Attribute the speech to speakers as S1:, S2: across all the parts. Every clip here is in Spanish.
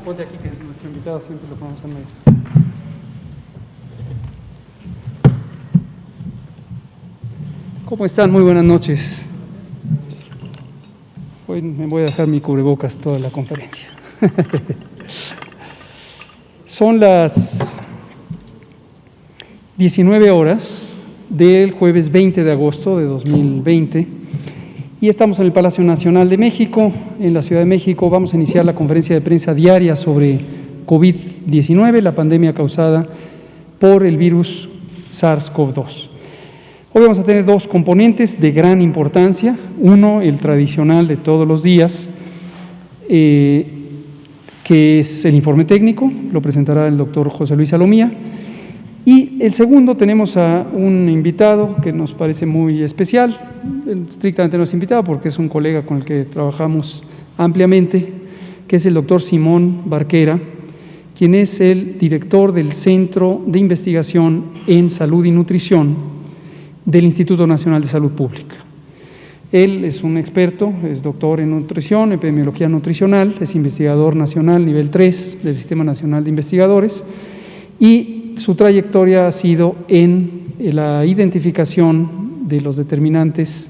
S1: Ponte aquí que nuestro invitado siempre lo ponemos en medio. ¿Cómo están? Muy buenas noches. Hoy me voy a dejar mi cubrebocas toda la conferencia. Son las 19 horas del jueves 20 de agosto de 2020 y estamos en el Palacio Nacional de México, en la Ciudad de México. Vamos a iniciar la conferencia de prensa diaria sobre COVID-19, la pandemia causada por el virus SARS-CoV-2. Hoy vamos a tener dos componentes de gran importancia. Uno, el tradicional de todos los días, que es el informe técnico, lo presentará el doctor José Luis Salomía. Y el segundo, tenemos a un invitado que nos parece muy especial, estrictamente no es invitado porque es un colega con el que trabajamos ampliamente, que es el doctor Simón Barquera, quien es el director del Centro de Investigación en Salud y Nutrición del Instituto Nacional de Salud Pública. Él es un experto, es doctor en nutrición, epidemiología nutricional, es investigador nacional nivel 3 del Sistema Nacional de Investigadores y su trayectoria ha sido en la identificación de los determinantes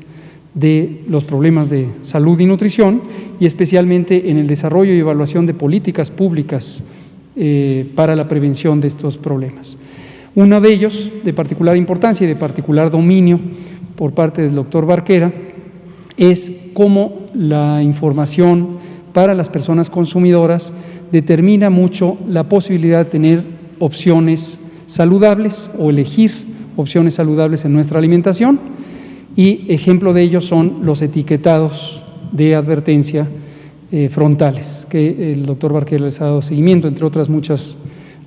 S1: de los problemas de salud y nutrición y especialmente en el desarrollo y evaluación de políticas públicas para la prevención de estos problemas. Uno de ellos, de particular importancia y de particular dominio por parte del doctor Barquera, es cómo la información para las personas consumidoras determina mucho la posibilidad de tener opciones saludables o elegir opciones saludables en nuestra alimentación, y ejemplo de ello son los etiquetados de advertencia frontales, que el doctor Barquera les ha dado seguimiento, entre otras muchas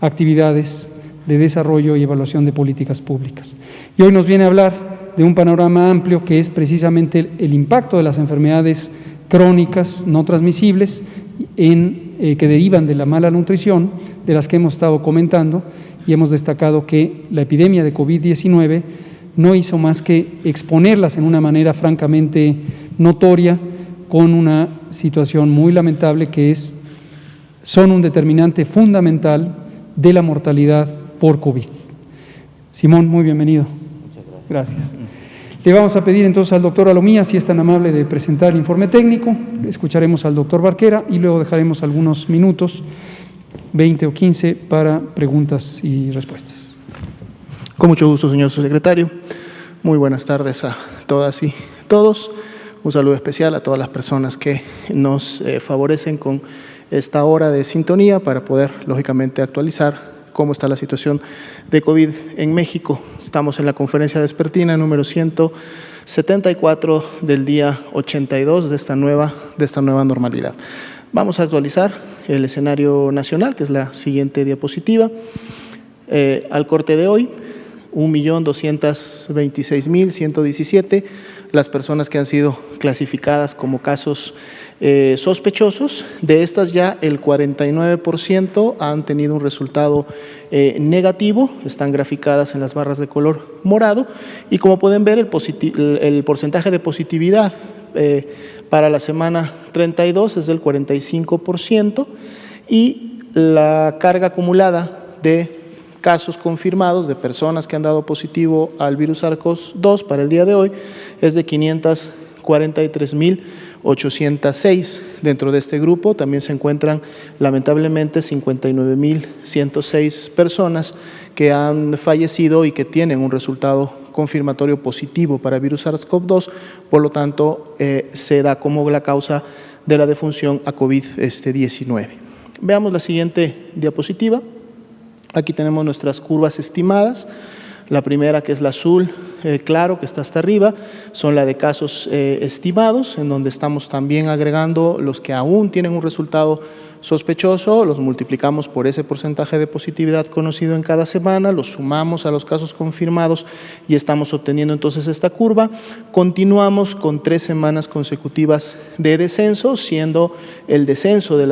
S1: actividades de desarrollo y evaluación de políticas públicas. Y hoy nos viene a hablar de un panorama amplio que es precisamente el impacto de las enfermedades crónicas no transmisibles que derivan de la mala nutrición, de las que hemos estado comentando, y hemos destacado que la epidemia de COVID-19 no hizo más que exponerlas en una manera francamente notoria, con una situación muy lamentable que son un determinante fundamental de la mortalidad por COVID. Simón, muy bienvenido.
S2: Muchas gracias.
S1: Gracias. Le vamos a pedir entonces al doctor Salomía, si es tan amable, de presentar el informe técnico. Escucharemos al doctor Barquera y luego dejaremos algunos minutos, 20 o 15, para preguntas y respuestas.
S3: Con mucho gusto, señor subsecretario. Muy buenas tardes a todas y todos. Un saludo especial a todas las personas que nos favorecen con esta hora de sintonía para poder, lógicamente, actualizar cómo está la situación de COVID en México. Estamos en la conferencia vespertina número 174 del día 82 de esta nueva normalidad. Vamos a actualizar el escenario nacional, que es la siguiente diapositiva. Al corte de hoy, 1.226.117 las personas que han sido clasificadas como casos sospechosos. De estas ya el 49% han tenido un resultado negativo, están graficadas en las barras de color morado, y como pueden ver el porcentaje de positividad para la semana 32 es del 45% y la carga acumulada de casos confirmados de personas que han dado positivo al virus SARS-CoV-2 para el día de hoy es de 543.806. Dentro de este grupo también se encuentran lamentablemente 59.106 personas que han fallecido y que tienen un resultado confirmatorio positivo para virus SARS-CoV-2, por lo tanto se da como la causa de la defunción a COVID-19. Veamos la siguiente diapositiva. Aquí tenemos nuestras curvas estimadas. La primera, que es la azul claro, que está hasta arriba, son la de casos estimados, en donde estamos también agregando los que aún tienen un resultado sospechoso, los multiplicamos por ese porcentaje de positividad conocido en cada semana, los sumamos a los casos confirmados y estamos obteniendo entonces esta curva. Continuamos con 3 semanas consecutivas de descenso, siendo el descenso de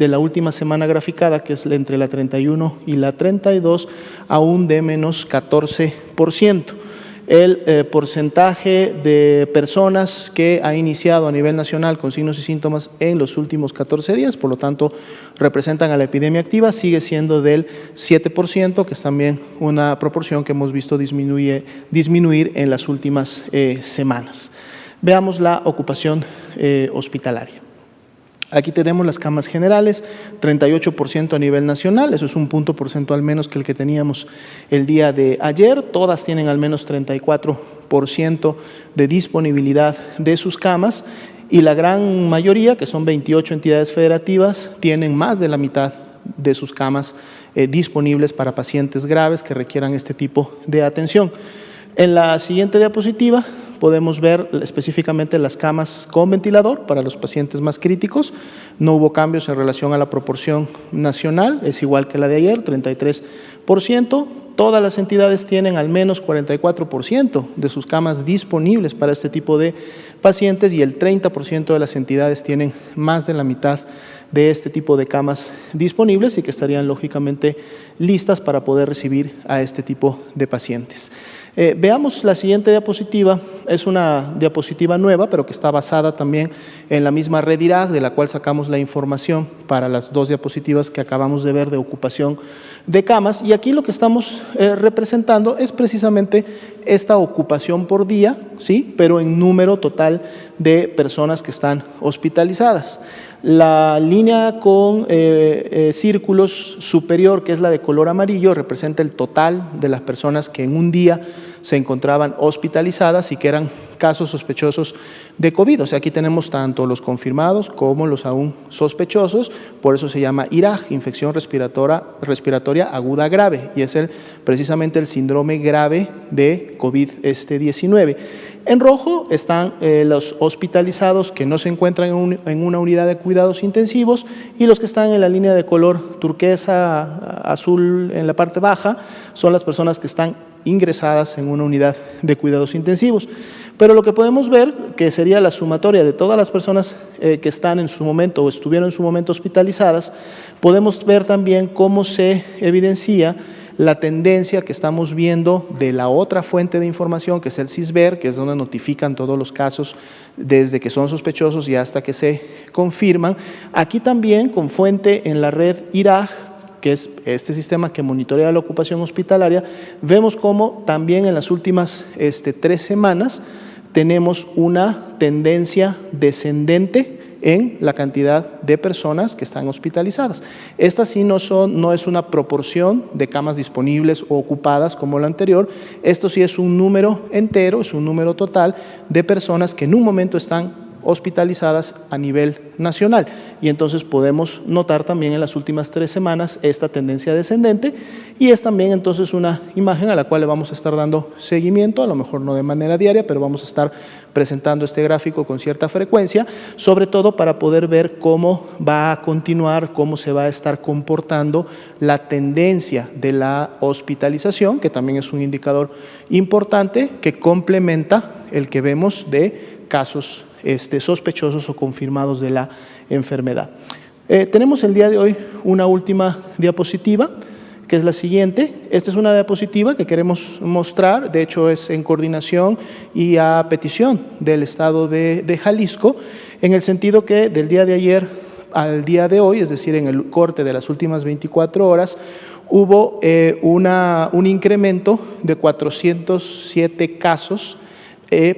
S3: la última semana graficada, que es entre la 31 y la 32, aún de menos 14%. el porcentaje de personas que ha iniciado a nivel nacional con signos y síntomas en los últimos 14 días, por lo tanto representan a la epidemia activa, sigue siendo del 7%, que es también una proporción que hemos visto disminuir en las últimas semanas. Veamos la ocupación hospitalaria. Aquí tenemos las camas generales, 38% a nivel nacional, eso es un punto porcentual menos que el que teníamos el día de ayer, todas tienen al menos 34% de disponibilidad de sus camas y la gran mayoría, que son 28 entidades federativas, tienen más de la mitad de sus camas disponibles para pacientes graves que requieran este tipo de atención. En la siguiente diapositiva podemos ver específicamente las camas con ventilador para los pacientes más críticos. No hubo cambios en relación a la proporción nacional, es igual que la de ayer, 33%. Todas las entidades tienen al menos 44% de sus camas disponibles para este tipo de pacientes y el 30% de las entidades tienen más de la mitad de este tipo de camas disponibles y que estarían lógicamente listas para poder recibir a este tipo de pacientes. Veamos la siguiente diapositiva, es una diapositiva nueva, pero que está basada también en la misma red IRAG, de la cual sacamos la información para las dos diapositivas que acabamos de ver de ocupación de camas, y aquí lo que estamos representando es precisamente esta ocupación por día, ¿sí? Pero en número total de personas que están hospitalizadas. La línea con círculos superior, que es la de color amarillo, representa el total de las personas que en un día se encontraban hospitalizadas y que eran casos sospechosos de COVID. O sea, aquí tenemos tanto los confirmados como los aún sospechosos, por eso se llama IRAG, infección respiratoria aguda grave, y es precisamente el síndrome grave de COVID-19. En rojo están los hospitalizados que no se encuentran en una unidad de cuidados intensivos, y los que están en la línea de color turquesa, azul en la parte baja, son las personas que están ingresadas en una unidad de cuidados intensivos. Pero lo que podemos ver, que sería la sumatoria de todas las personas que están en su momento o estuvieron en su momento hospitalizadas, podemos ver también cómo se evidencia la tendencia que estamos viendo de la otra fuente de información, que es el CISBER, que es donde notifican todos los casos desde que son sospechosos y hasta que se confirman. Aquí también con fuente en la red IRAG, que es este sistema que monitorea la ocupación hospitalaria, vemos cómo también en las últimas 3 semanas tenemos una tendencia descendente en la cantidad de personas que están hospitalizadas. Esta sí no es una proporción de camas disponibles o ocupadas como la anterior, esto sí es un número entero, es un número total de personas que en un momento están hospitalizadas a nivel nacional, y entonces podemos notar también en las últimas 3 semanas esta tendencia descendente, y es también entonces una imagen a la cual le vamos a estar dando seguimiento, a lo mejor no de manera diaria, pero vamos a estar presentando este gráfico con cierta frecuencia, sobre todo para poder ver cómo va a continuar, cómo se va a estar comportando la tendencia de la hospitalización, que también es un indicador importante que complementa el que vemos de casos sospechosos o confirmados de la enfermedad. Tenemos el día de hoy una última diapositiva, que es la siguiente. Esta es una diapositiva que queremos mostrar, de hecho es en coordinación y a petición del Estado de Jalisco, en el sentido que del día de ayer al día de hoy, es decir, en el corte de las últimas 24 horas, hubo un incremento de 407 casos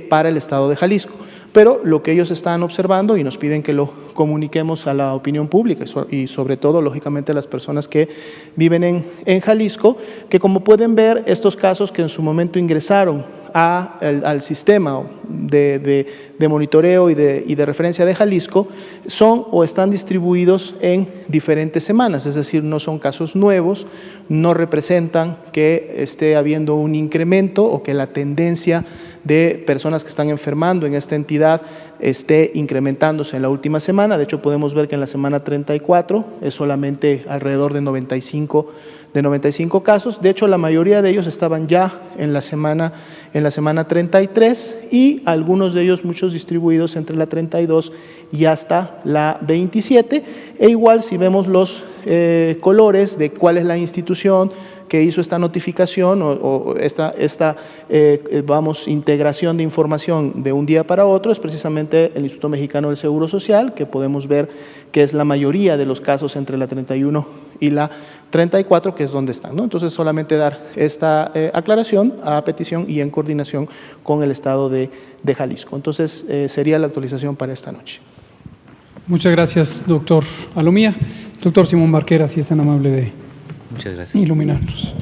S3: para el Estado de Jalisco. Pero lo que ellos están observando y nos piden que lo comuniquemos a la opinión pública y sobre todo, lógicamente, a las personas que viven en Jalisco, que como pueden ver, estos casos que en su momento ingresaron al sistema de monitoreo y de referencia de Jalisco son o están distribuidos en diferentes semanas, es decir, no son casos nuevos, no representan que esté habiendo un incremento o que la tendencia de personas que están enfermando en esta entidad esté incrementándose en la última semana. De hecho, podemos ver que en la semana 34 es solamente alrededor de 95 casos. De hecho, la mayoría de ellos estaban ya en la semana 33 y algunos de ellos, muchos distribuidos entre la 32 y hasta la 27. E igual si vemos los colores de cuál es la institución que hizo esta notificación o esta integración de información de un día para otro, es precisamente el Instituto Mexicano del Seguro Social, que podemos ver que es la mayoría de los casos entre la 31 y la 34, que es donde están, ¿no? Entonces, solamente dar esta aclaración a petición y en coordinación con el Estado de Jalisco. Entonces, sería la actualización para esta noche.
S1: Muchas gracias, doctor Alomía. Doctor Simón Barquera, si es tan amable de
S2: Muchas gracias.
S1: iluminarnos.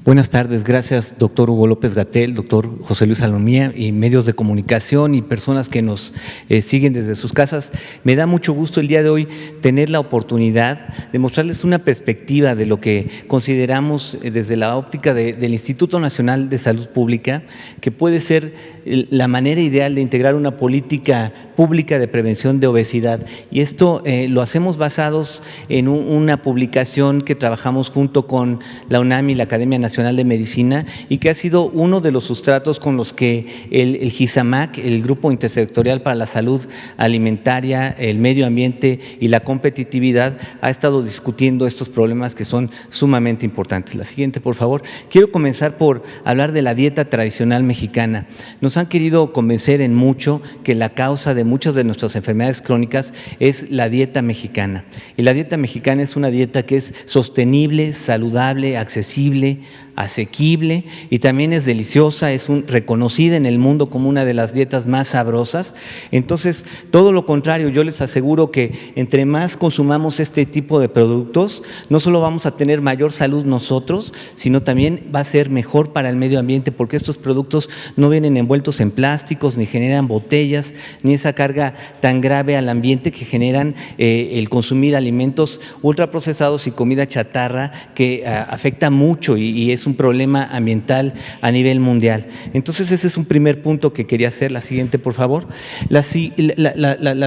S2: Buenas tardes, gracias doctor Hugo López-Gatell, doctor José Luis Alomía y medios de comunicación y personas que nos siguen desde sus casas. Me da mucho gusto el día de hoy tener la oportunidad de mostrarles una perspectiva de lo que consideramos desde la óptica del Instituto Nacional de Salud Pública, que puede ser la manera ideal de integrar una política pública de prevención de obesidad. Y esto lo hacemos basados en una publicación que trabajamos junto con la UNAM y la Academia Nacional de Medicina y que ha sido uno de los sustratos con los que el GISAMAC, el Grupo Intersectorial para la Salud Alimentaria, el Medio Ambiente y la Competitividad, ha estado discutiendo estos problemas que son sumamente importantes. La siguiente, por favor. Quiero comenzar por hablar de la dieta tradicional mexicana. Nos han querido convencer en mucho que la causa de muchas de nuestras enfermedades crónicas es la dieta mexicana. Y la dieta mexicana es una dieta que es sostenible, saludable, accesible, asequible y también es deliciosa, es reconocida en el mundo como una de las dietas más sabrosas. Entonces, todo lo contrario, yo les aseguro que entre más consumamos este tipo de productos, no solo vamos a tener mayor salud nosotros, sino también va a ser mejor para el medio ambiente, porque estos productos no vienen envueltos en plásticos, ni generan botellas, ni esa carga tan grave al ambiente que generan el consumir alimentos ultraprocesados y comida chatarra que afecta mucho y es un problema ambiental a nivel mundial. Entonces, ese es un primer punto que quería hacer. La siguiente, por favor. La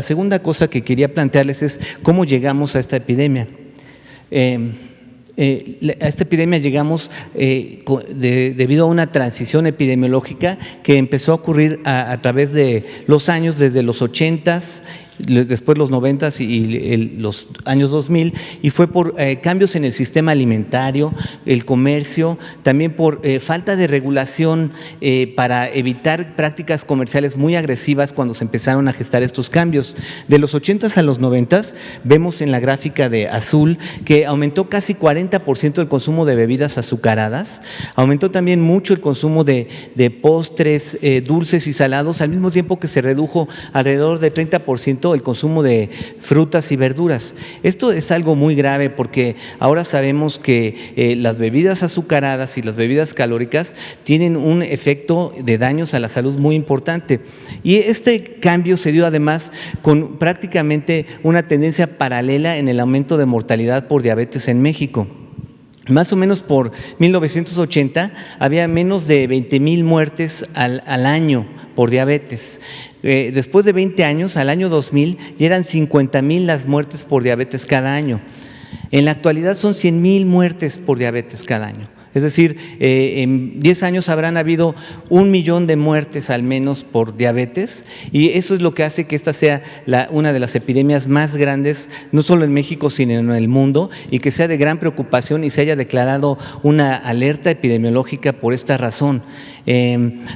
S2: segunda cosa que quería plantearles es cómo llegamos a esta epidemia. A esta epidemia llegamos debido a una transición epidemiológica que empezó a ocurrir a través de los años, desde los 80s, después los 90s y los años 2000, y fue por cambios en el sistema alimentario, el comercio, también por falta de regulación para evitar prácticas comerciales muy agresivas cuando se empezaron a gestar estos cambios. De los 80s a los 90s, vemos en la gráfica de azul que aumentó casi 40% el consumo de bebidas azucaradas, aumentó también mucho el consumo de postres, dulces y salados, al mismo tiempo que se redujo alrededor de 30% el consumo de frutas y verduras. Esto es algo muy grave porque ahora sabemos que las bebidas azucaradas y las bebidas calóricas tienen un efecto de daños a la salud muy importante. Y este cambio se dio además con prácticamente una tendencia paralela en el aumento de mortalidad por diabetes en México. Más o menos por 1980 había menos de 20,000 muertes al año por diabetes. Después de 20 años, al año 2000, ya eran 50,000 las muertes por diabetes cada año. En la actualidad son 100,000 muertes por diabetes cada año. Es decir, en 10 años habrán habido 1 millón de muertes al menos por diabetes, y eso es lo que hace que esta sea una de las epidemias más grandes, no solo en México, sino en el mundo, y que sea de gran preocupación y se haya declarado una alerta epidemiológica por esta razón.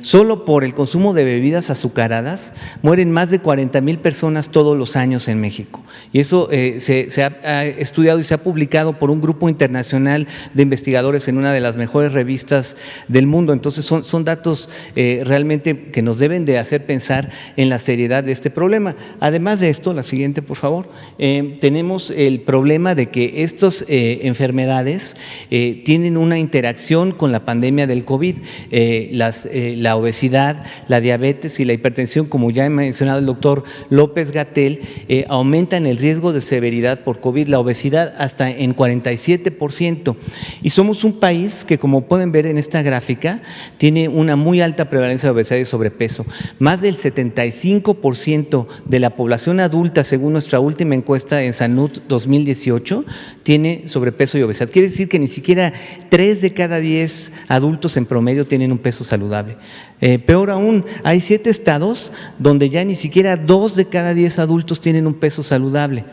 S2: Solo por el consumo de bebidas azucaradas mueren más de 40,000 personas todos los años en México. Y eso se ha estudiado y se ha publicado por un grupo internacional de investigadores en una de las mejores revistas del mundo. Entonces son datos realmente que nos deben de hacer pensar en la seriedad de este problema. Además de esto, la siguiente por favor, tenemos el problema de que estas enfermedades tienen una interacción con la pandemia del COVID. La obesidad, la diabetes y la hipertensión, como ya ha mencionado el doctor López-Gatell, aumentan el riesgo de severidad por COVID, la obesidad hasta en 47%. Y somos un país que, como pueden ver en esta gráfica, tiene una muy alta prevalencia de obesidad y sobrepeso. Más del 75% de la población adulta, según nuestra última encuesta en SANUD 2018, tiene sobrepeso y obesidad. Quiere decir que ni siquiera 3 de cada 10 adultos en promedio tienen un peso saludable. Peor aún, hay 7 estados donde ya ni siquiera 2 de cada 10 adultos tienen un peso saludable.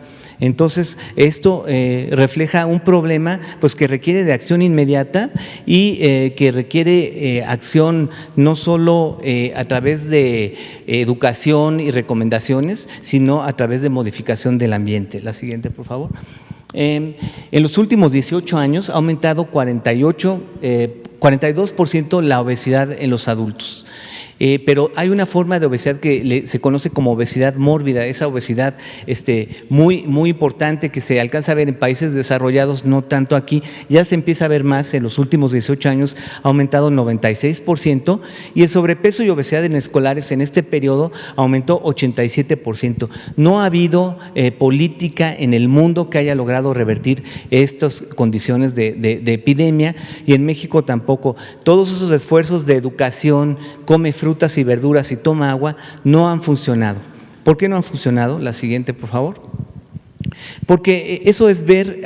S2: Entonces, esto refleja un problema pues, que requiere de acción inmediata y que requiere acción no solo a través de educación y recomendaciones, sino a través de modificación del ambiente. La siguiente, por favor. En los últimos 18 años ha aumentado 42% la obesidad en los adultos. Pero hay una forma de obesidad que se conoce como obesidad mórbida, esa obesidad muy importante que se alcanza a ver en países desarrollados, no tanto aquí, ya se empieza a ver más. En los últimos 18 años ha aumentado 96% y el sobrepeso y obesidad en escolares en este periodo aumentó 87%. No ha habido política en el mundo que haya logrado revertir estas condiciones de epidemia, y en México tampoco. Todos esos esfuerzos de educación, come frutas y verduras y toma agua, no han funcionado. ¿Por qué no han funcionado? La siguiente, por favor. Porque eso es ver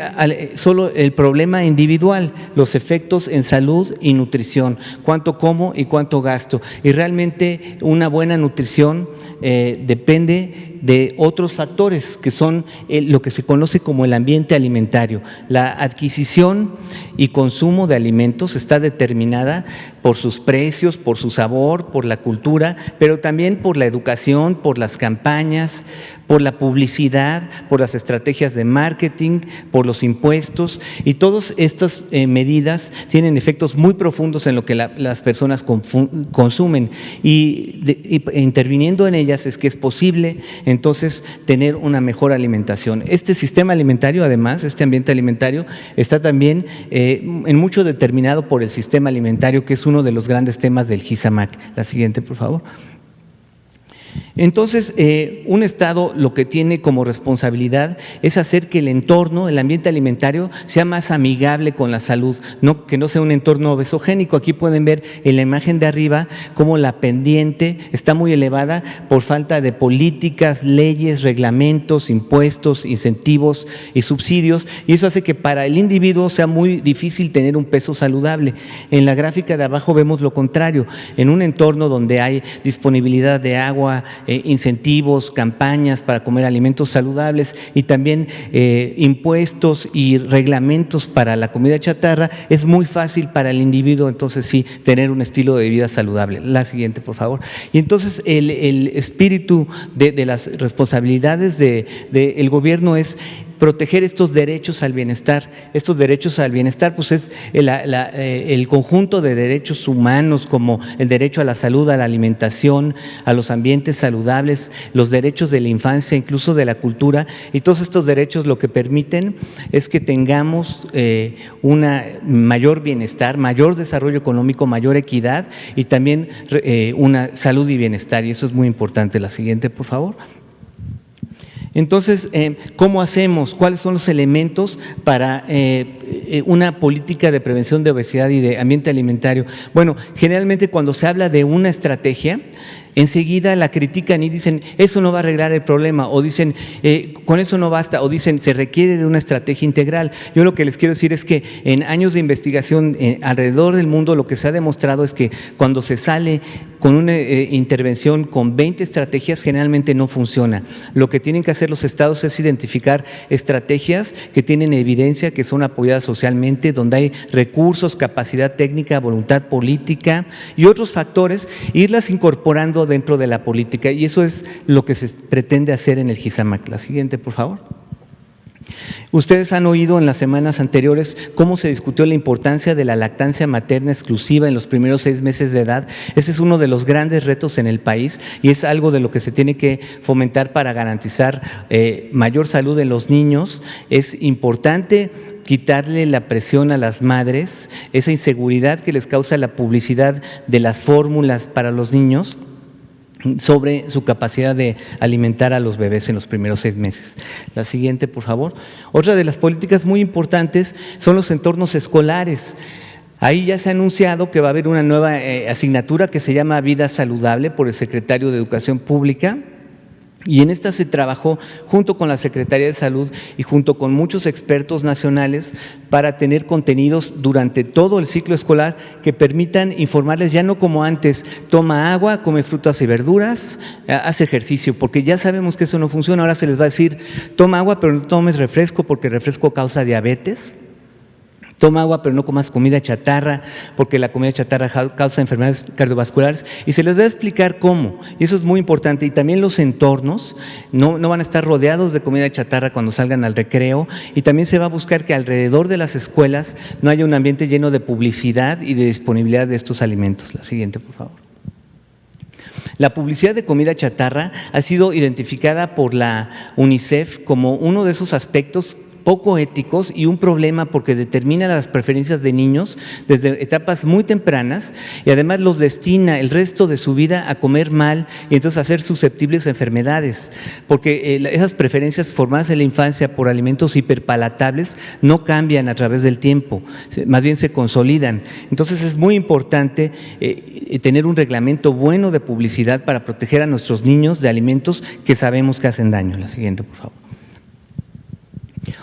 S2: solo el problema individual, los efectos en salud y nutrición, cuánto como y cuánto gasto. Y realmente una buena nutrición depende de otros factores que son lo que se conoce como el ambiente alimentario. La adquisición y consumo de alimentos está determinada por sus precios, por su sabor, por la cultura, pero también por la educación, por las campañas, por la publicidad, por las estrategias de marketing, por los impuestos, y todas estas medidas tienen efectos muy profundos en lo que las personas consumen, y interviniendo en ellas es que es posible entonces tener una mejor alimentación. Este sistema alimentario, además, este ambiente alimentario, está también en mucho determinado por el sistema alimentario, que es uno de los grandes temas del GISAMAC. La siguiente, por favor. Entonces, un Estado lo que tiene como responsabilidad es hacer que el entorno, el ambiente alimentario, sea más amigable con la salud, que no sea un entorno obesogénico. Aquí pueden ver en la imagen de arriba cómo la pendiente está muy elevada por falta de políticas, leyes, reglamentos, impuestos, incentivos y subsidios, y eso hace que para el individuo sea muy difícil tener un peso saludable. En la gráfica de abajo vemos lo contrario. En un entorno donde hay disponibilidad de agua, incentivos, campañas para comer alimentos saludables y también impuestos y reglamentos para la comida chatarra, es muy fácil para el individuo entonces sí tener un estilo de vida saludable. La siguiente, por favor. Y entonces el espíritu de las responsabilidades del gobierno es proteger estos derechos al bienestar. Estos derechos al bienestar pues es el conjunto de derechos humanos, como el derecho a la salud, a la alimentación, a los ambientes saludables, los derechos de la infancia, incluso de la cultura, y todos estos derechos lo que permiten es que tengamos una mayor bienestar, mayor desarrollo económico, mayor equidad y también una salud y bienestar, y eso es muy importante. La siguiente, por favor. Entonces, ¿cómo hacemos? ¿Cuáles son los elementos para una política de prevención de obesidad y de ambiente alimentario? Bueno, generalmente cuando se habla de una estrategia, enseguida la critican y dicen, eso no va a arreglar el problema, o dicen, con eso no basta, o dicen, se requiere de una estrategia integral. Yo lo que les quiero decir es que en años de investigación alrededor del mundo, lo que se ha demostrado es que cuando se sale con una intervención con 20 estrategias, generalmente no funciona. Lo que tienen que hacer los estados es identificar estrategias que tienen evidencia, que son apoyadas socialmente, donde hay recursos, capacidad técnica, voluntad política y otros factores, irlas incorporando dentro de la política, y eso es lo que se pretende hacer en el GISAMAC. La siguiente, por favor. Ustedes han oído en las semanas anteriores cómo se discutió la importancia de la lactancia materna exclusiva en los primeros 6 meses de edad. Ese es uno de los grandes retos en el país y es algo de lo que se tiene que fomentar para garantizar mayor salud en los niños. Es importante quitarle la presión a las madres, esa inseguridad que les causa la publicidad de las fórmulas para los niños sobre su capacidad de alimentar a los bebés en los primeros 6 meses. La siguiente, por favor. Otra de las políticas muy importantes son los entornos escolares. Ahí ya se ha anunciado que va a haber una nueva asignatura que se llama Vida Saludable por el secretario de Educación Pública, Y en esta se trabajó junto con la Secretaría de Salud y junto con muchos expertos nacionales para tener contenidos durante todo el ciclo escolar que permitan informarles, ya no como antes, toma agua, come frutas y verduras, haz ejercicio, porque ya sabemos que eso no funciona. Ahora se les va a decir, toma agua pero no tomes refresco porque el refresco causa diabetes. Toma agua, pero no comas comida chatarra, porque la comida chatarra causa enfermedades cardiovasculares, y se les va a explicar cómo, y eso es muy importante. Y también los entornos no van a estar rodeados de comida chatarra cuando salgan al recreo, y también se va a buscar que alrededor de las escuelas no haya un ambiente lleno de publicidad y de disponibilidad de estos alimentos. La siguiente, por favor. La publicidad de comida chatarra ha sido identificada por la UNICEF como uno de esos aspectos poco éticos y un problema porque determina las preferencias de niños desde etapas muy tempranas y además los destina el resto de su vida a comer mal y entonces a ser susceptibles a enfermedades, porque esas preferencias formadas en la infancia por alimentos hiperpalatables no cambian a través del tiempo, más bien se consolidan. Entonces es muy importante tener un reglamento bueno de publicidad para proteger a nuestros niños de alimentos que sabemos que hacen daño. La siguiente, por favor.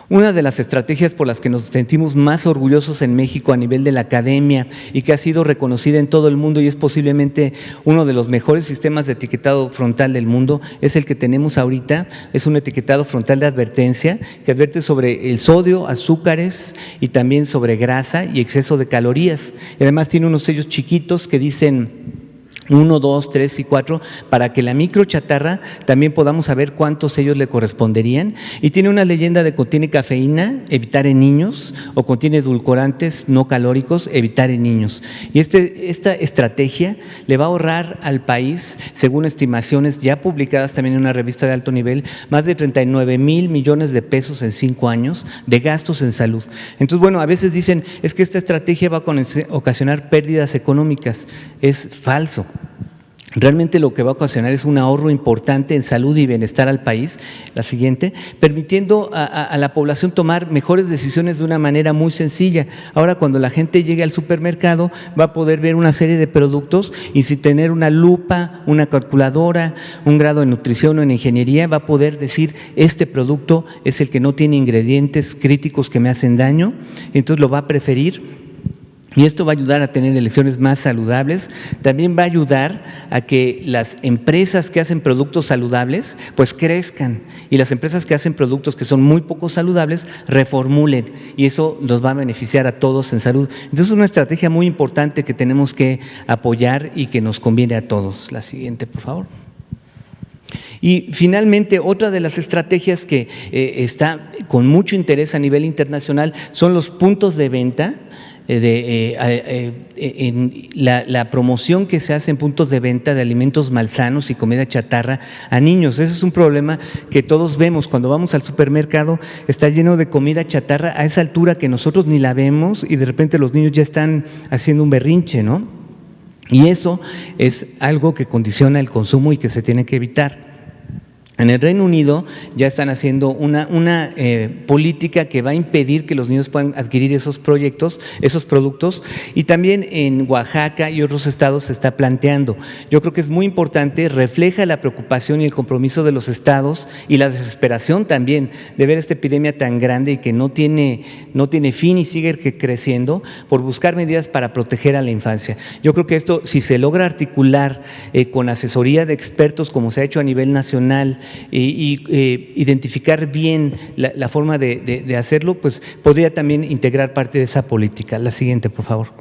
S2: Una de las estrategias por las que nos sentimos más orgullosos en México a nivel de la academia y que ha sido reconocida en todo el mundo y es posiblemente uno de los mejores sistemas de etiquetado frontal del mundo es el que tenemos ahorita. Es un etiquetado frontal de advertencia que advierte sobre el sodio, azúcares y también sobre grasa y exceso de calorías. Y además tiene unos sellos chiquitos que dicen 1, 2, 3 y 4, para que la microchatarra también podamos saber cuántos sellos le corresponderían. Y tiene una leyenda de contiene cafeína, evitar en niños, o contiene edulcorantes no calóricos, evitar en niños. Y esta estrategia le va a ahorrar al país, según estimaciones ya publicadas también en una revista de alto nivel, más de 39,000 millones de pesos en 5 años de gastos en salud. Entonces, bueno, a veces dicen, es que esta estrategia va a ocasionar pérdidas económicas. Es falso. Realmente lo que va a ocasionar es un ahorro importante en salud y bienestar al país, la siguiente, permitiendo a la población tomar mejores decisiones de una manera muy sencilla. Ahora cuando la gente llegue al supermercado va a poder ver una serie de productos y sin tener una lupa, una calculadora, un grado en nutrición o en ingeniería, va a poder decir este producto es el que no tiene ingredientes críticos que me hacen daño, entonces lo va a preferir. Y esto va a ayudar a tener elecciones más saludables, también va a ayudar a que las empresas que hacen productos saludables pues crezcan y las empresas que hacen productos que son muy poco saludables reformulen y eso nos va a beneficiar a todos en salud. Entonces es una estrategia muy importante que tenemos que apoyar y que nos conviene a todos. La siguiente, por favor. Y finalmente, otra de las estrategias que está con mucho interés a nivel internacional son los puntos de venta. En la promoción que se hace en puntos de venta de alimentos malsanos y comida chatarra a niños. Ese es un problema que todos vemos cuando vamos al supermercado, está lleno de comida chatarra a esa altura que nosotros ni la vemos y de repente los niños ya están haciendo un berrinche, ¿no? Y eso es algo que condiciona el consumo y que se tiene que evitar. En el Reino Unido ya están haciendo una política que va a impedir que los niños puedan adquirir esos productos, y también en Oaxaca y otros estados se está planteando. Yo creo que es muy importante, refleja la preocupación y el compromiso de los estados y la desesperación también de ver esta epidemia tan grande y que no tiene fin y sigue creciendo por buscar medidas para proteger a la infancia. Yo creo que esto, si se logra articular con asesoría de expertos como se ha hecho a nivel nacional, identificar bien la forma de hacerlo, pues podría también integrar parte de esa política. La siguiente, por favor.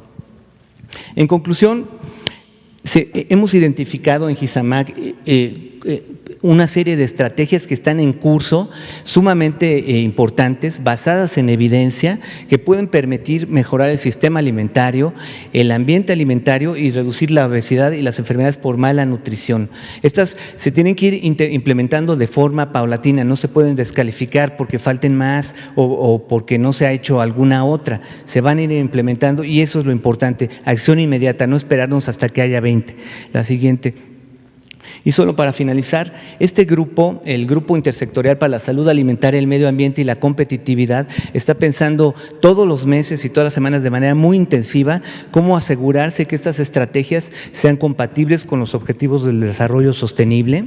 S2: En conclusión, hemos identificado en GISAMAC una serie de estrategias que están en curso, sumamente importantes, basadas en evidencia, que pueden permitir mejorar el sistema alimentario, el ambiente alimentario y reducir la obesidad y las enfermedades por mala nutrición. Estas se tienen que ir implementando de forma paulatina, no se pueden descalificar porque falten más o porque no se ha hecho alguna otra, se van a ir implementando y eso es lo importante, acción inmediata, no esperarnos hasta que haya 20. La siguiente. Y solo para finalizar, este grupo, el Grupo Intersectorial para la Salud Alimentaria, el Medio Ambiente y la Competitividad, está pensando todos los meses y todas las semanas de manera muy intensiva cómo asegurarse que estas estrategias sean compatibles con los objetivos del desarrollo sostenible,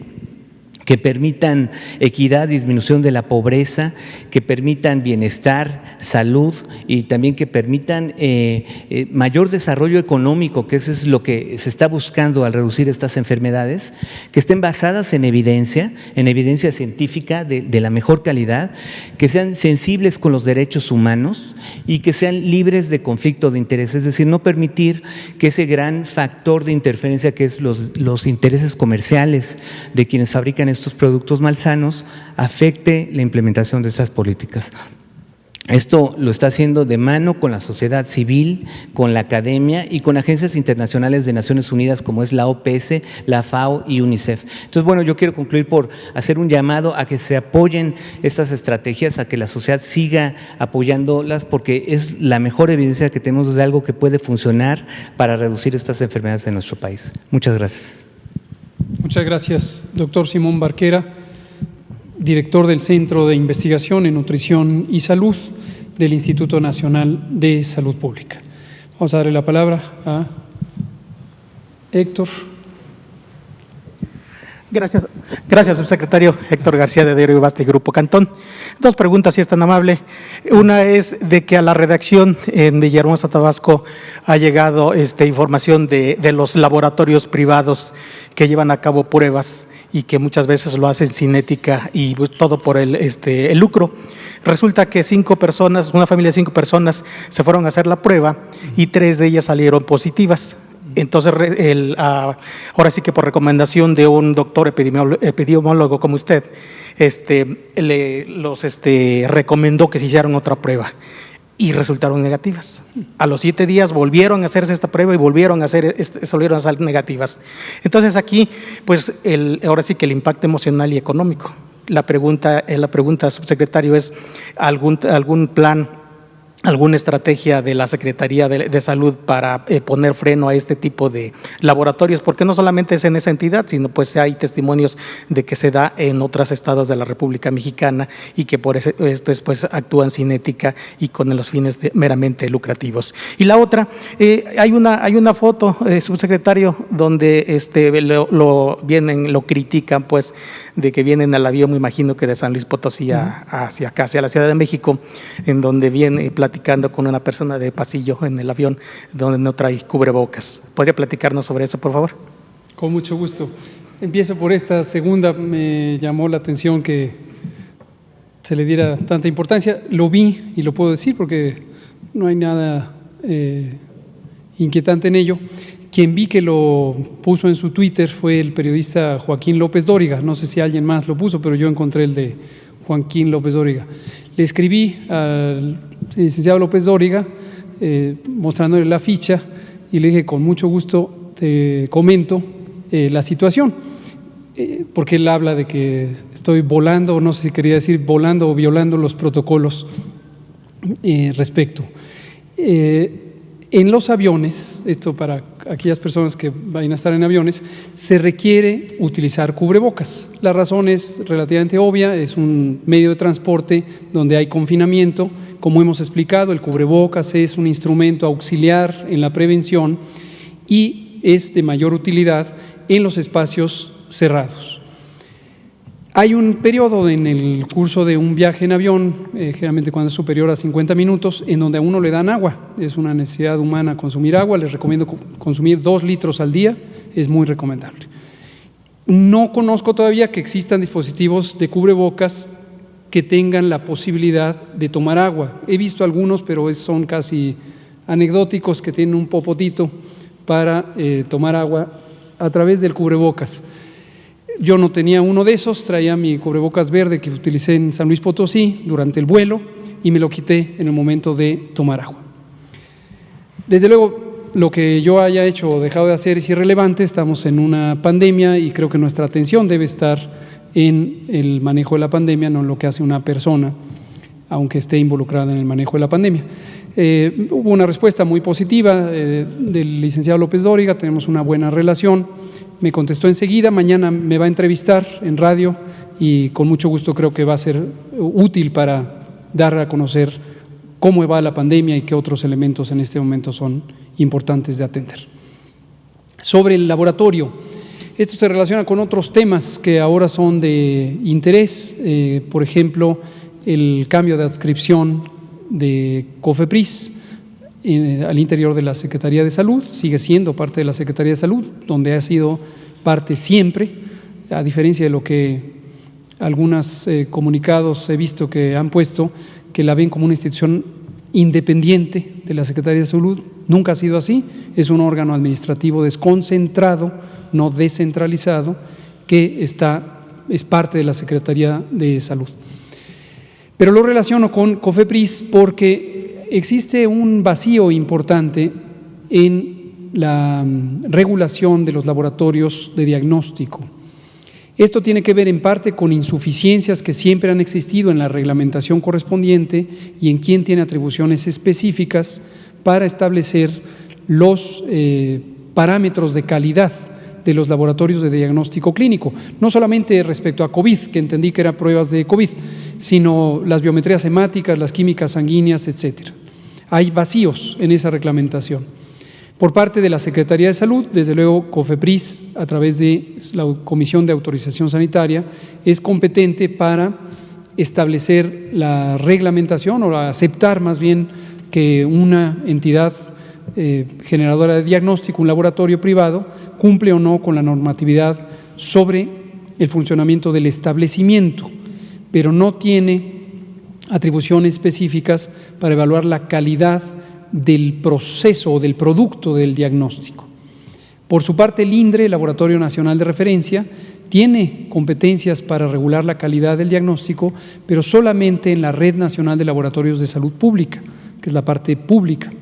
S2: que permitan equidad, disminución de la pobreza, que permitan bienestar, salud y también que permitan mayor desarrollo económico, que eso es lo que se está buscando al reducir estas enfermedades, que estén basadas en evidencia científica de la mejor calidad, que sean sensibles con los derechos humanos y que sean libres de conflicto de interés, es decir, no permitir que ese gran factor de interferencia que es los intereses comerciales de quienes fabrican estos productos malsanos afecte la implementación de estas políticas. Esto lo está haciendo de mano con la sociedad civil, con la academia y con agencias internacionales de Naciones Unidas como es la OPS, la FAO y UNICEF. Entonces, bueno, yo quiero concluir por hacer un llamado a que se apoyen estas estrategias, a que la sociedad siga apoyándolas, porque es la mejor evidencia que tenemos de algo que puede funcionar para reducir estas enfermedades en nuestro país. Muchas gracias.
S1: Muchas gracias, doctor Simón Barquera, director del Centro de Investigación en Nutrición y Salud del Instituto Nacional de Salud Pública. Vamos a darle la palabra a Héctor.
S4: Gracias, subsecretario Héctor García de Diario Basta y Grupo Cantón. Dos preguntas, si es tan amable. Una es de que a la redacción en Villahermosa, Tabasco, ha llegado información de los laboratorios privados que llevan a cabo pruebas y que muchas veces lo hacen sin ética y todo por el lucro. Resulta que 5 personas, una familia de 5 personas, se fueron a hacer la prueba y 3 de ellas salieron positivas. Entonces, ahora sí que por recomendación de un doctor epidemiólogo como usted, los recomendó que se hicieran otra prueba y resultaron negativas. A los 7 días volvieron a hacerse esta prueba y volvieron a salir negativas. Entonces aquí, pues, ahora sí que el impacto emocional y económico. La pregunta, subsecretario, es algún plan, alguna estrategia de la Secretaría de Salud para poner freno a este tipo de laboratorios, porque no solamente es en esa entidad, sino pues hay testimonios de que se da en otros estados de la República Mexicana y que por eso pues actúan sin ética y con los fines meramente lucrativos. Y la otra, hay una foto, subsecretario, donde lo critican, pues, de que vienen al avión, me imagino que de San Luis Potosí hacia acá, hacia la Ciudad de México, en donde viene platicando con una persona de pasillo en el avión donde no trae cubrebocas. ¿Podría platicarnos sobre eso, por favor?
S1: Con mucho gusto. Empiezo por esta segunda. Me llamó la atención que se le diera tanta importancia. Lo vi y lo puedo decir porque no hay nada inquietante en ello. Quien vi que lo puso en su Twitter fue el periodista Joaquín López Dóriga. No sé si alguien más lo puso, pero yo encontré el de Joaquín López Dóriga. Le escribí al licenciado López Dóriga mostrándole la ficha y le dije: con mucho gusto te comento la situación, porque él habla de que estoy volando, no sé si quería decir volando o violando los protocolos respecto. En los aviones, esto para aquellas personas que vayan a estar en aviones, se requiere utilizar cubrebocas. La razón es relativamente obvia, es un medio de transporte donde hay confinamiento. Como hemos explicado, el cubrebocas es un instrumento auxiliar en la prevención y es de mayor utilidad en los espacios cerrados. Hay un periodo en el curso de un viaje en avión, generalmente cuando es superior a 50 minutos, en donde a uno le dan agua. Es una necesidad humana consumir agua. Les recomiendo consumir 2 litros al día, es muy recomendable. No conozco todavía que existan dispositivos de cubrebocas que tengan la posibilidad de tomar agua. He visto algunos, pero son casi anecdóticos, que tienen un popotito para tomar agua a través del cubrebocas. Yo no tenía uno de esos, traía mi cubrebocas verde que utilicé en San Luis Potosí durante el vuelo y me lo quité en el momento de tomar agua. Desde luego, lo que yo haya hecho o dejado de hacer es irrelevante. Estamos en una pandemia y creo que nuestra atención debe estar en el manejo de la pandemia, no en lo que hace una persona, aunque esté involucrada en el manejo de la pandemia. Hubo una respuesta muy positiva del licenciado López Dóriga, tenemos una buena relación. Me contestó enseguida, mañana me va a entrevistar en radio y con mucho gusto creo que va a ser útil para dar a conocer cómo va la pandemia y qué otros elementos en este momento son importantes de atender. Sobre el laboratorio, Esto se relaciona con otros temas que ahora son de interés, por ejemplo, el cambio de adscripción de COFEPRIS al interior de la Secretaría de Salud, sigue siendo parte de la Secretaría de Salud, donde ha sido parte siempre, a diferencia de lo que algunos comunicados he visto que han puesto, que la ven como una institución independiente de la Secretaría de Salud. Nunca ha sido así, es un órgano administrativo desconcentrado, no descentralizado, que es parte de la Secretaría de Salud. Pero lo relaciono con COFEPRIS porque existe un vacío importante en la regulación de los laboratorios de diagnóstico. Esto tiene que ver en parte con insuficiencias que siempre han existido en la reglamentación correspondiente y en quién tiene atribuciones específicas para establecer los parámetros de calidad de los laboratorios de diagnóstico clínico, no solamente respecto a COVID, que entendí que eran pruebas de COVID, sino las biometrías hemáticas, las químicas sanguíneas, etcétera. Hay vacíos en esa reglamentación. Por parte de la Secretaría de Salud, desde luego COFEPRIS, a través de la Comisión de Autorización Sanitaria, es competente para establecer la reglamentación o aceptar más bien que una entidad generadora de diagnóstico, un laboratorio privado, cumple o no con la normatividad sobre el funcionamiento del establecimiento, pero no tiene atribuciones específicas para evaluar la calidad del proceso o del producto del diagnóstico. Por su parte, el INDRE, el Laboratorio Nacional de Referencia, tiene competencias para regular la calidad del diagnóstico, pero solamente en la Red Nacional de Laboratorios de Salud Pública, que es la parte pública.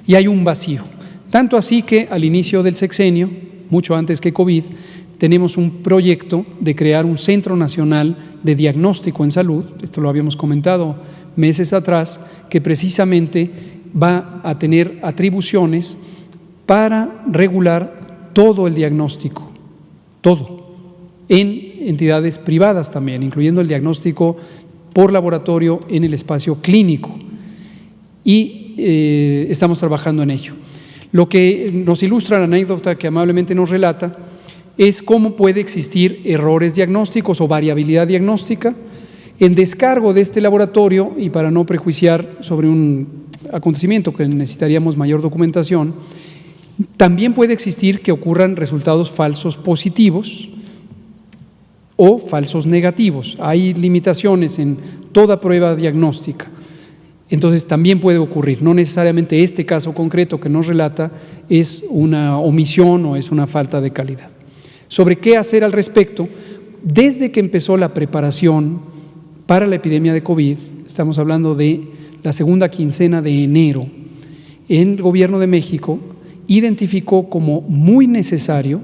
S1: Y hay un vacío. Tanto así que al inicio del sexenio, mucho antes que COVID, tenemos un proyecto de crear un Centro Nacional de Diagnóstico en Salud, esto lo habíamos comentado meses atrás, que precisamente va a tener atribuciones para regular todo el diagnóstico, todo, en entidades privadas también, incluyendo el diagnóstico por laboratorio en el espacio clínico. Y estamos trabajando en ello. Lo que nos ilustra la anécdota que amablemente nos relata es cómo puede existir errores diagnósticos o variabilidad diagnóstica en descargo de este laboratorio, y para no prejuiciar sobre un acontecimiento que necesitaríamos mayor documentación, también puede existir que ocurran resultados falsos positivos o falsos negativos. Hay limitaciones en toda prueba diagnóstica. Entonces también puede ocurrir, no necesariamente este caso concreto que nos relata es una omisión o es una falta de calidad. Sobre qué hacer al respecto, desde que empezó la preparación para la epidemia de COVID, estamos hablando de la segunda quincena de enero, el Gobierno de México identificó como muy necesario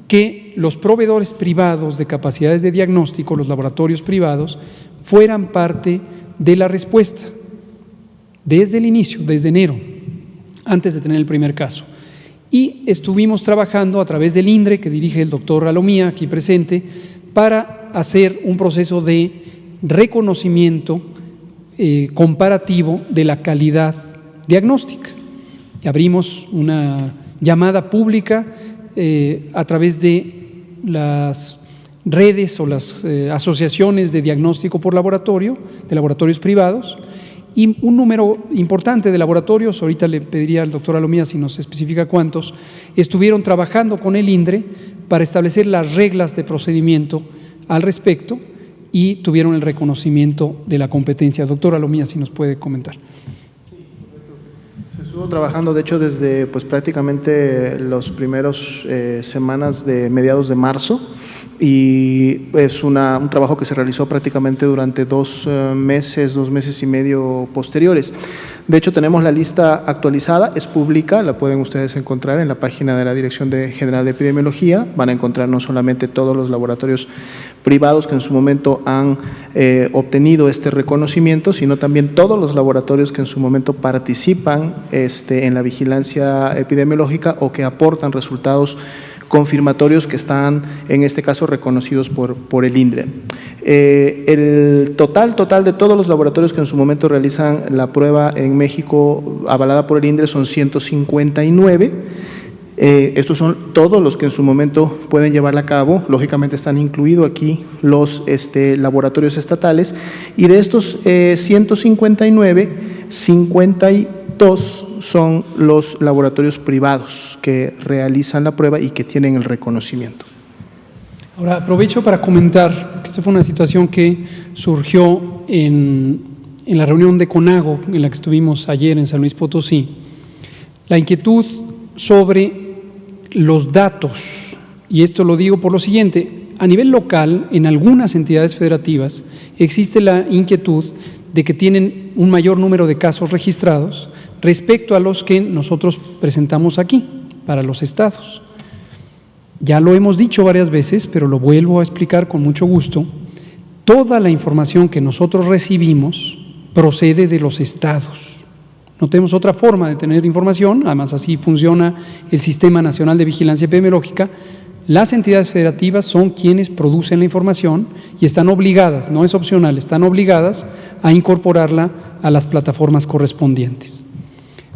S1: que los proveedores privados de capacidades de diagnóstico, los laboratorios privados, fueran parte de la respuesta desde el inicio, desde enero, antes de tener el primer caso. Y estuvimos trabajando a través del INDRE, que dirige el doctor Alomía, aquí presente, para hacer un proceso de reconocimiento comparativo de la calidad diagnóstica. Y abrimos una llamada pública a través de las redes o las asociaciones de diagnóstico por laboratorio, de laboratorios privados, y un número importante de laboratorios, ahorita le pediría al doctor Alomía si nos especifica cuántos, estuvieron trabajando con el INDRE para establecer las reglas de procedimiento al respecto y tuvieron el reconocimiento de la competencia. Doctor Alomía, si nos puede comentar.
S3: Se estuvo trabajando, de hecho, desde prácticamente los primeros semanas de mediados de marzo, y es un trabajo que se realizó prácticamente durante 2 meses y medio posteriores. De hecho, tenemos la lista actualizada, es pública, la pueden ustedes encontrar en la página de la Dirección General de Epidemiología. Van a encontrar no solamente todos los laboratorios privados que en su momento han obtenido este reconocimiento, sino también todos los laboratorios que en su momento participan en la vigilancia epidemiológica o que aportan resultados confirmatorios que están, en este caso, reconocidos por el INDRE. El total de todos los laboratorios que en su momento realizan la prueba en México avalada por el INDRE son 159. Estos son todos los que en su momento pueden llevarla a cabo. Lógicamente están incluidos aquí los laboratorios estatales, y de estos 159, 52 son los laboratorios privados que realizan la prueba y que tienen el reconocimiento.
S1: Ahora, aprovecho para comentar que esta fue una situación que surgió en la reunión de CONAGO, en la que estuvimos ayer en San Luis Potosí, la inquietud sobre los datos, y esto lo digo por lo siguiente: a nivel local, en algunas entidades federativas, existe la inquietud de que tienen un mayor número de casos registrados respecto a los que nosotros presentamos aquí, para los estados. Ya lo hemos dicho varias veces, pero lo vuelvo a explicar con mucho gusto: toda la información que nosotros recibimos procede de los estados. No tenemos otra forma de tener información, además así funciona el Sistema Nacional de Vigilancia Epidemiológica. Las entidades federativas son quienes producen la información y están obligadas, no es opcional, están obligadas a incorporarla a las plataformas correspondientes.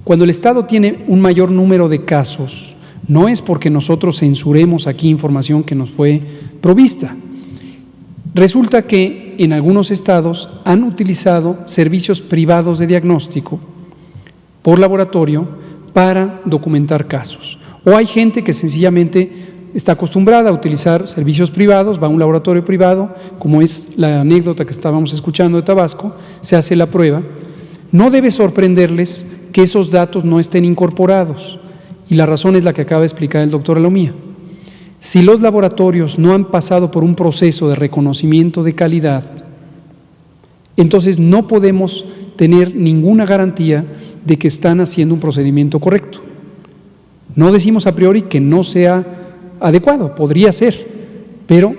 S1: Cuando el Estado tiene un mayor número de casos, no es porque nosotros censuremos aquí información que nos fue provista. Resulta que en algunos estados han utilizado servicios privados de diagnóstico por laboratorio para documentar casos. O hay gente que sencillamente está acostumbrada a utilizar servicios privados, va a un laboratorio privado, como es la anécdota que estábamos escuchando de Tabasco, se hace la prueba. No debe sorprenderles que esos datos no estén incorporados, y la razón es la que acaba de explicar el doctor Alomía. Si los laboratorios no han pasado por un proceso de reconocimiento de calidad, entonces no podemos tener ninguna garantía de que están haciendo un procedimiento correcto. No decimos a priori que no sea adecuado, podría ser, pero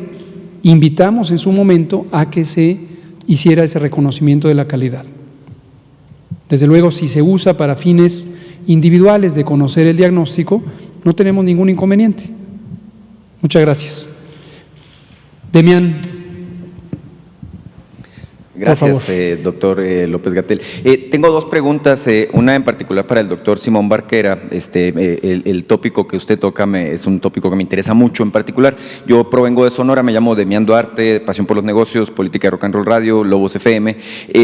S1: invitamos en su momento a que se hiciera ese reconocimiento de la calidad. Desde luego, si se usa para fines individuales de conocer el diagnóstico, no tenemos ningún inconveniente. Muchas gracias. Demián.
S5: Gracias, doctor López-Gatell. Tengo dos preguntas, una en particular para el doctor Simón Barquera. El tópico que usted toca es un tópico que me interesa mucho en particular. Yo provengo de Sonora, me llamo Demián Duarte, Pasión por los Negocios, Política de Rock and Roll Radio, Lobos FM.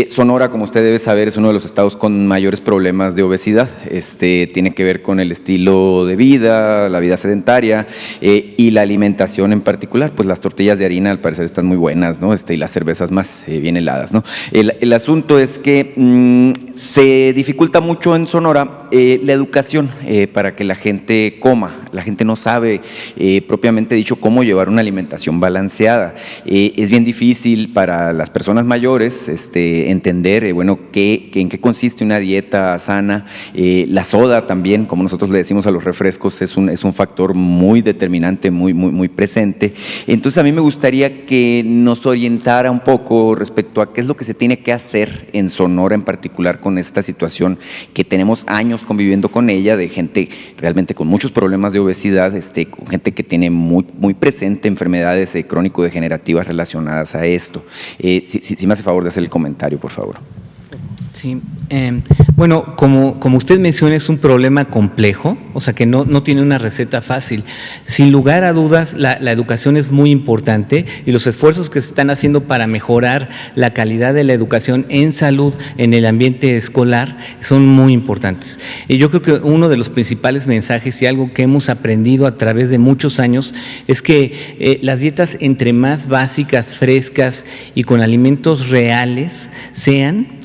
S5: Sonora, como usted debe saber, es uno de los estados con mayores problemas de obesidad. Tiene que ver con el estilo de vida, la vida sedentaria y la alimentación en particular. Pues las tortillas de harina al parecer están muy buenas, ¿no? Y las cervezas más bien heladas, ¿no? El asunto es que se dificulta mucho en Sonora la educación para que la gente coma. La gente no sabe propiamente dicho cómo llevar una alimentación balanceada. Es bien difícil para las personas mayores entender bueno, en qué consiste una dieta sana. La soda también, como nosotros le decimos a los refrescos, es un factor muy determinante, muy presente. Entonces a mí me gustaría que nos orientara un poco respecto a qué es lo que se tiene que hacer en Sonora en particular con esta situación que tenemos años conviviendo con ella, de gente realmente con muchos problemas de obesidad, con gente que tiene muy presente enfermedades crónico-degenerativas relacionadas a esto. Si me hace favor de hacer el comentario, por favor.
S2: Sí, bueno, como usted menciona, es un problema complejo, o sea que no tiene una receta fácil. Sin lugar a dudas, la educación es muy importante y los esfuerzos que se están haciendo para mejorar la calidad de la educación en salud en el ambiente escolar son muy importantes. Y yo creo que uno de los principales mensajes y algo que hemos aprendido a través de muchos años es que las dietas entre más básicas, frescas y con alimentos reales sean,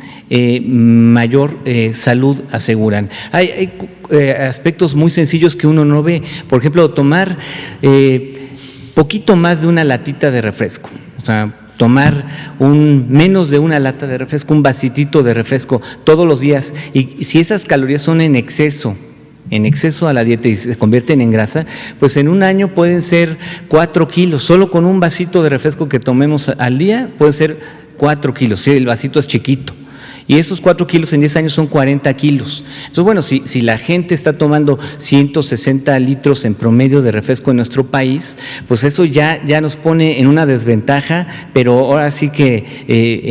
S2: mayor salud aseguran. Hay aspectos muy sencillos que uno no ve. Por ejemplo, tomar poquito más de una latita de refresco. O sea, tomar menos de una lata de refresco, un vasitito de refresco todos los días. Y si esas calorías son en exceso a la dieta y se convierten en grasa, pues en un año pueden ser 4 kilos. Solo con un vasito de refresco que tomemos al día puede ser 4 kilos. Sí, el vasito es chiquito. Y esos 4 kilos en 10 años son 40 kilos. Entonces, bueno, si la gente está tomando 160 litros en promedio de refresco en nuestro país, pues eso ya nos pone en una desventaja, pero ahora sí que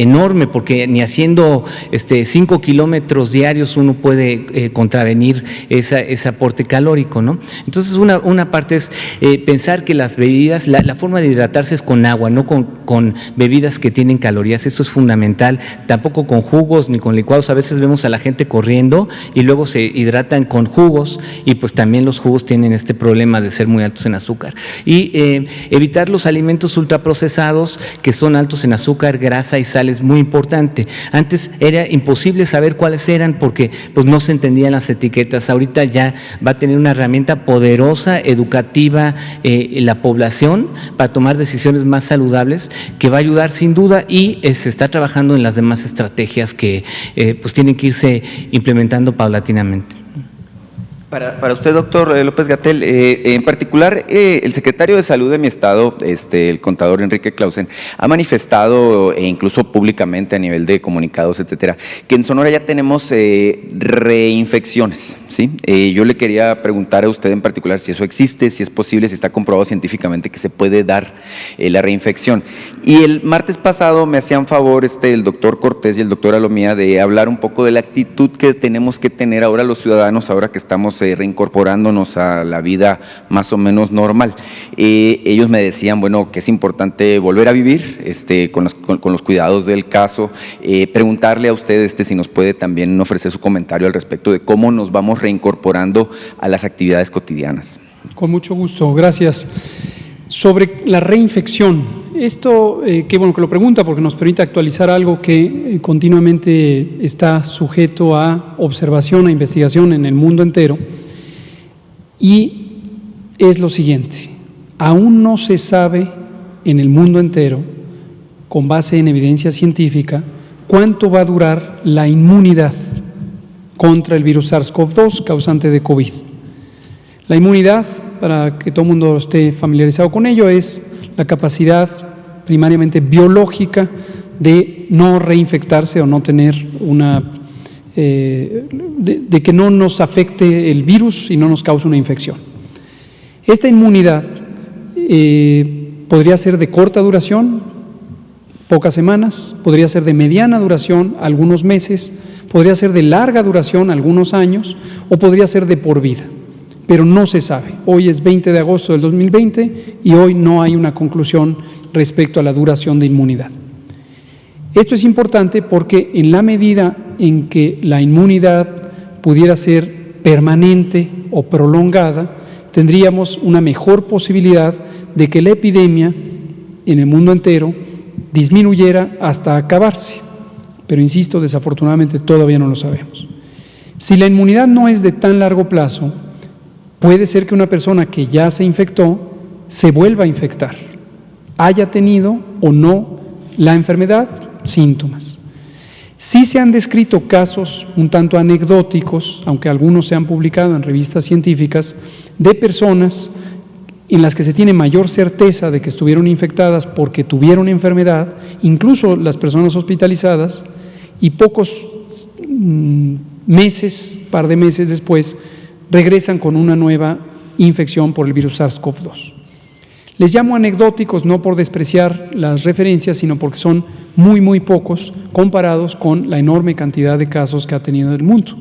S2: enorme, porque ni haciendo 5 kilómetros diarios uno puede contravenir ese aporte calórico, ¿no? Entonces, una parte es pensar que las bebidas, la forma de hidratarse es con agua, no con bebidas que tienen calorías. Eso es fundamental. Tampoco con jugos ni con licuados. A veces vemos a la gente corriendo y luego se hidratan con jugos, y pues también los jugos tienen este problema de ser muy altos en azúcar. Y evitar los alimentos ultraprocesados que son altos en azúcar, grasa y sal es muy importante. Antes era imposible saber cuáles eran porque pues no se entendían las etiquetas. Ahorita ya va a tener una herramienta poderosa, educativa, la población para tomar decisiones más saludables, que va a ayudar sin duda, y se está trabajando en las demás estrategias que pues tienen que irse implementando paulatinamente.
S5: Para usted, doctor López-Gatell, en particular, el secretario de Salud de mi estado, el contador Enrique Clausen, ha manifestado, e incluso públicamente a nivel de comunicados, etcétera, que en Sonora ya tenemos reinfecciones, ¿sí? Yo le quería preguntar a usted en particular si eso existe, si es posible, si está comprobado científicamente que se puede dar la reinfección. Y el martes pasado me hacían favor el doctor Cortés y el doctor Alomía de hablar un poco de la actitud que tenemos que tener ahora los ciudadanos, ahora que estamos reincorporándonos a la vida más o menos normal. Ellos me decían, bueno, que es importante volver a vivir con los cuidados del caso. Preguntarle a usted si nos puede también ofrecer su comentario al respecto de cómo nos vamos reincorporando a las actividades cotidianas.
S1: Con mucho gusto, gracias. Sobre la reinfección, esto, qué bueno que lo pregunta porque nos permite actualizar algo que continuamente está sujeto a observación, a investigación en el mundo entero, y es lo siguiente: aún no se sabe en el mundo entero, con base en evidencia científica, cuánto va a durar la inmunidad contra el virus SARS-CoV-2 causante de COVID. La inmunidad, para que todo el mundo esté familiarizado con ello, es la capacidad primariamente biológica de no reinfectarse o no tener de que no nos afecte el virus y no nos cause una infección. Esta inmunidad podría ser de corta duración, pocas semanas, podría ser de mediana duración, algunos meses, podría ser de larga duración, algunos años, o podría ser de por vida. Pero no se sabe. Hoy es 20 de agosto del 2020 y hoy no hay una conclusión respecto a la duración de inmunidad. Esto es importante porque en la medida en que la inmunidad pudiera ser permanente o prolongada, tendríamos una mejor posibilidad de que la epidemia en el mundo entero disminuyera hasta acabarse. Pero insisto, desafortunadamente todavía no lo sabemos. Si la inmunidad no es de tan largo plazo, puede ser que una persona que ya se infectó se vuelva a infectar, haya tenido o no la enfermedad, síntomas. Sí se han descrito casos un tanto anecdóticos, aunque algunos se han publicado en revistas científicas, de personas en las que se tiene mayor certeza de que estuvieron infectadas porque tuvieron enfermedad, incluso las personas hospitalizadas, y pocos meses, par de meses después, regresan con una nueva infección por el virus SARS-CoV-2. Les llamo anecdóticos no por despreciar las referencias, sino porque son muy, muy pocos comparados con la enorme cantidad de casos que ha tenido el mundo.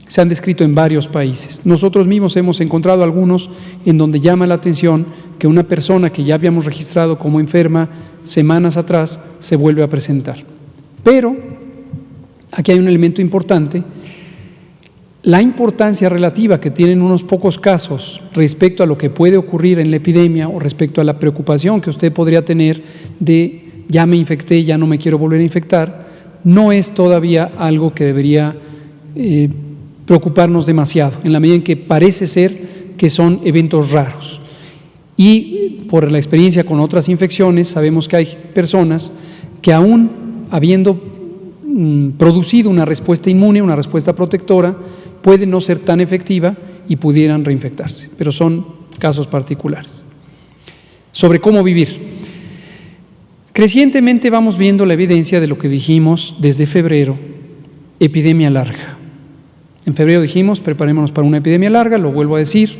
S1: Se han descrito en varios países. Nosotros mismos hemos encontrado algunos en donde llama la atención que una persona que ya habíamos registrado como enferma semanas atrás se vuelve a presentar. Pero aquí hay un elemento importante. La importancia relativa que tienen unos pocos casos respecto a lo que puede ocurrir en la epidemia o respecto a la preocupación que usted podría tener de ya me infecté, ya no me quiero volver a infectar, no es todavía algo que debería preocuparnos demasiado, en la medida en que parece ser que son eventos raros. Y por la experiencia con otras infecciones sabemos que hay personas que aún habiendo producido una respuesta inmune, una respuesta protectora, puede no ser tan efectiva y pudieran reinfectarse, pero son casos particulares. Sobre cómo vivir. Crecientemente vamos viendo la evidencia de lo que dijimos desde febrero, epidemia larga. En febrero dijimos, preparémonos para una epidemia larga, lo vuelvo a decir,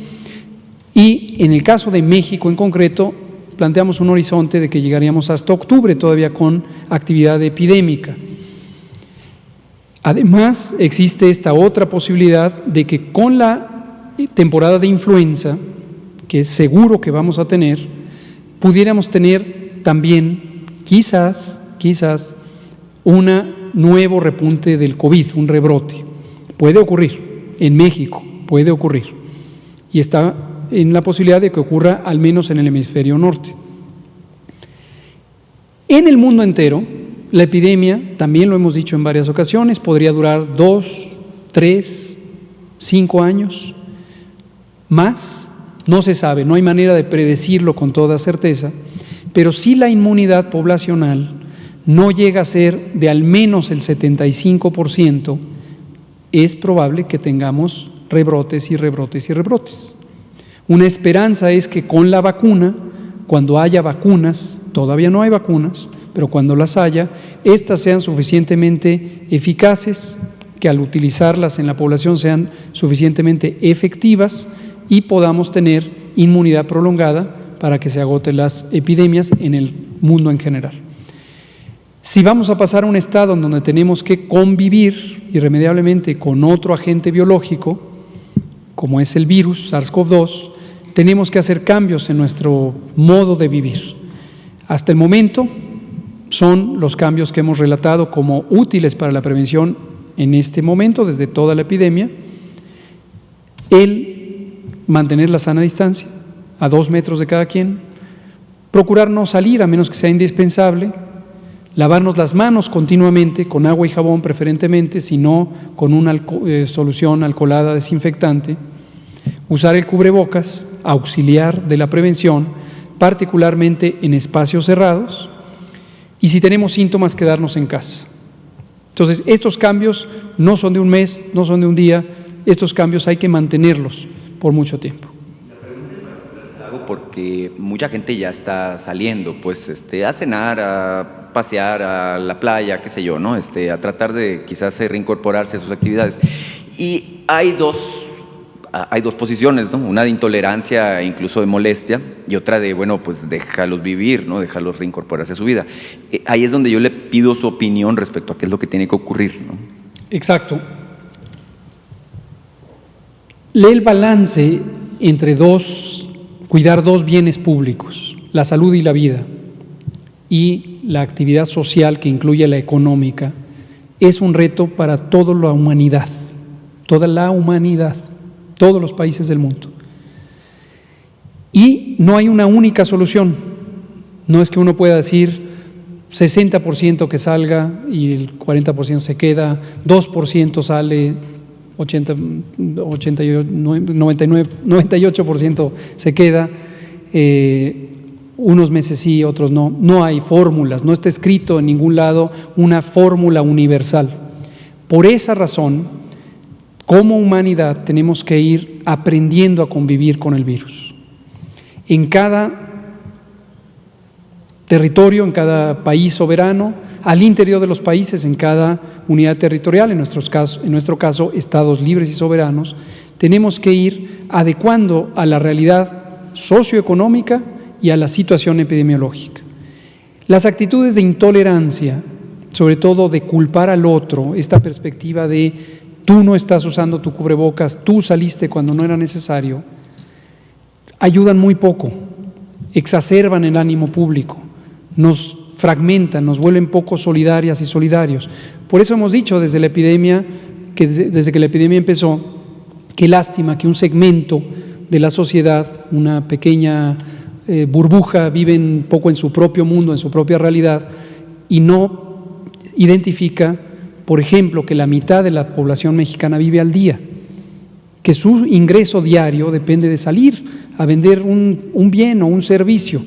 S1: y en el caso de México en concreto, planteamos un horizonte de que llegaríamos hasta octubre todavía con actividad epidémica. Además, existe esta otra posibilidad de que con la temporada de influenza, que es seguro que vamos a tener, pudiéramos tener también, quizás, un nuevo repunte del COVID, un rebrote. Puede ocurrir, en México puede ocurrir, y está en la posibilidad de que ocurra al menos en el hemisferio norte. En el mundo entero, la epidemia, también lo hemos dicho en varias ocasiones, podría durar 2, 3, 5 años, más, no se sabe, no hay manera de predecirlo con toda certeza, pero si la inmunidad poblacional no llega a ser de al menos el 75%, es probable que tengamos rebrotes y rebrotes y rebrotes. Una esperanza es que con la vacuna, cuando haya vacunas, todavía no hay vacunas, pero cuando las haya, éstas sean suficientemente eficaces, que al utilizarlas en la población sean suficientemente efectivas y podamos tener inmunidad prolongada para que se agoten las epidemias en el mundo en general. Si vamos a pasar a un estado en donde tenemos que convivir irremediablemente con otro agente biológico, como es el virus SARS-CoV-2, tenemos que hacer cambios en nuestro modo de vivir. Hasta el momento son los cambios que hemos relatado como útiles para la prevención en este momento, desde toda la epidemia: el mantener la sana distancia, a 2 metros de cada quien, procurar no salir a menos que sea indispensable, lavarnos las manos continuamente, con agua y jabón preferentemente, si no con una solución alcoholada desinfectante, usar el cubrebocas, auxiliar de la prevención, particularmente en espacios cerrados, y si tenemos síntomas, quedarnos en casa. Entonces, estos cambios no son de un mes, no son de un día, estos cambios hay que mantenerlos por mucho tiempo.
S5: Porque mucha gente ya está saliendo, pues, a cenar, a pasear, a la playa, qué sé yo, ¿no? A tratar de quizás reincorporarse a sus actividades. Y hay dos posiciones, ¿no? Una de intolerancia, incluso de molestia, y otra de, bueno, pues déjalos vivir, ¿no? Déjalos reincorporarse a su vida. Ahí es donde yo le pido su opinión respecto a qué es lo que tiene que ocurrir, ¿no?
S1: Exacto. Lee el balance entre cuidar dos bienes públicos, la salud y la vida, y la actividad social que incluye la económica, es un reto para toda la humanidad, todos los países del mundo. Y no hay una única solución. No es que uno pueda decir 60% que salga y el 40% se queda, 2% sale, 98% se queda, unos meses sí, otros no. No hay fórmulas, no está escrito en ningún lado una fórmula universal. Por esa razón, como humanidad tenemos que ir aprendiendo a convivir con el virus. En cada territorio, en cada país soberano, al interior de los países, en cada unidad territorial, en nuestro caso, estados libres y soberanos, tenemos que ir adecuando a la realidad socioeconómica y a la situación epidemiológica. Las actitudes de intolerancia, sobre todo de culpar al otro, esta perspectiva de tú no estás usando tu cubrebocas, tú saliste cuando no era necesario, ayudan muy poco, exacerban el ánimo público, nos fragmentan, nos vuelven poco solidarias y solidarios. Por eso hemos dicho desde la epidemia, desde que la epidemia empezó, qué lástima que un segmento de la sociedad, una pequeña burbuja, vive un poco en su propio mundo, en su propia realidad, y no identifica, por ejemplo, que la mitad de la población mexicana vive al día, que su ingreso diario depende de salir a vender un bien o un servicio,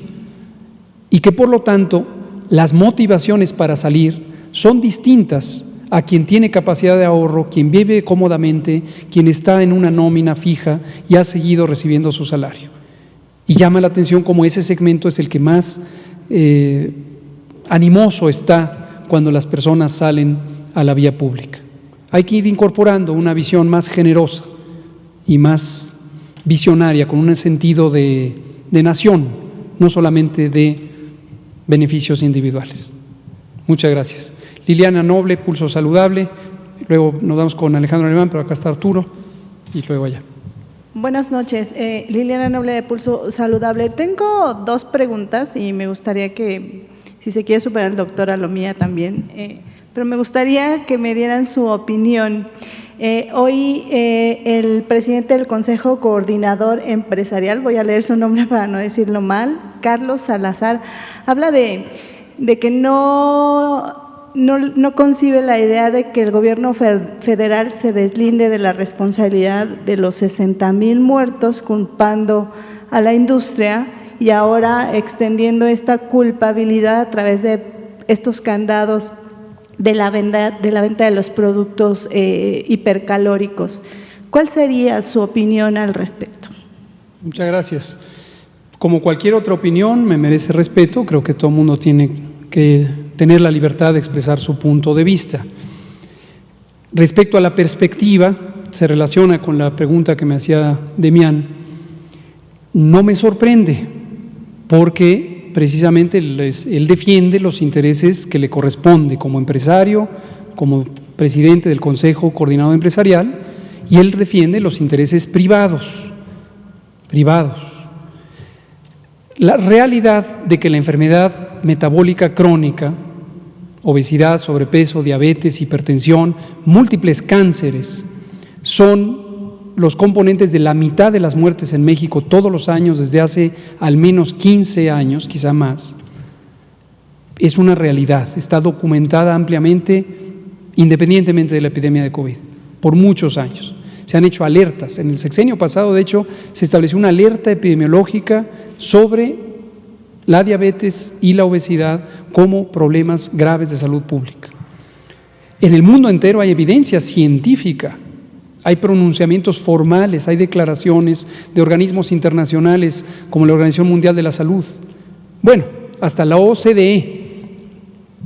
S1: y que por lo tanto las motivaciones para salir son distintas a quien tiene capacidad de ahorro, quien vive cómodamente, quien está en una nómina fija y ha seguido recibiendo su salario. Y llama la atención cómo ese segmento es el que más animoso está cuando las personas salen a la vía pública. Hay que ir incorporando una visión más generosa y más visionaria, con un sentido de nación, no solamente de beneficios individuales. Muchas gracias. Liliana Noble, Pulso Saludable. Luego nos vamos con Alejandro Alemán, pero acá está Arturo y luego allá.
S6: Buenas noches, Liliana Noble de Pulso Saludable. Tengo dos preguntas y me gustaría que, si se quiere superar el doctor, a lo mía también, pero me gustaría que me dieran su opinión. Hoy el presidente del Consejo Coordinador Empresarial, voy a leer su nombre para no decirlo mal, Carlos Salazar, habla de que no concibe la idea de que el gobierno federal se deslinde de la responsabilidad de los 60,000 muertos, culpando a la industria y ahora extendiendo esta culpabilidad a través de estos candados de la venta de los productos hipercalóricos. ¿Cuál sería su opinión al respecto?
S1: Muchas gracias. Como cualquier otra opinión, me merece respeto. Creo que todo el mundo tiene que tener la libertad de expresar su punto de vista. Respecto a la perspectiva, se relaciona con la pregunta que me hacía Demián, no me sorprende, porque precisamente él defiende los intereses que le corresponde como empresario, como presidente del Consejo Coordinador Empresarial, y él defiende los intereses privados. La realidad de que la enfermedad metabólica crónica, obesidad, sobrepeso, diabetes, hipertensión, múltiples cánceres, son los componentes de la mitad de las muertes en México todos los años desde hace al menos 15 años, quizá más, es una realidad, está documentada ampliamente, independientemente de la epidemia de COVID, por muchos años. Se han hecho alertas. En el sexenio pasado, de hecho, se estableció una alerta epidemiológica sobre la diabetes y la obesidad como problemas graves de salud pública. En el mundo entero hay evidencia científica, hay pronunciamientos formales, hay declaraciones de organismos internacionales como la Organización Mundial de la Salud. Bueno, hasta la OCDE,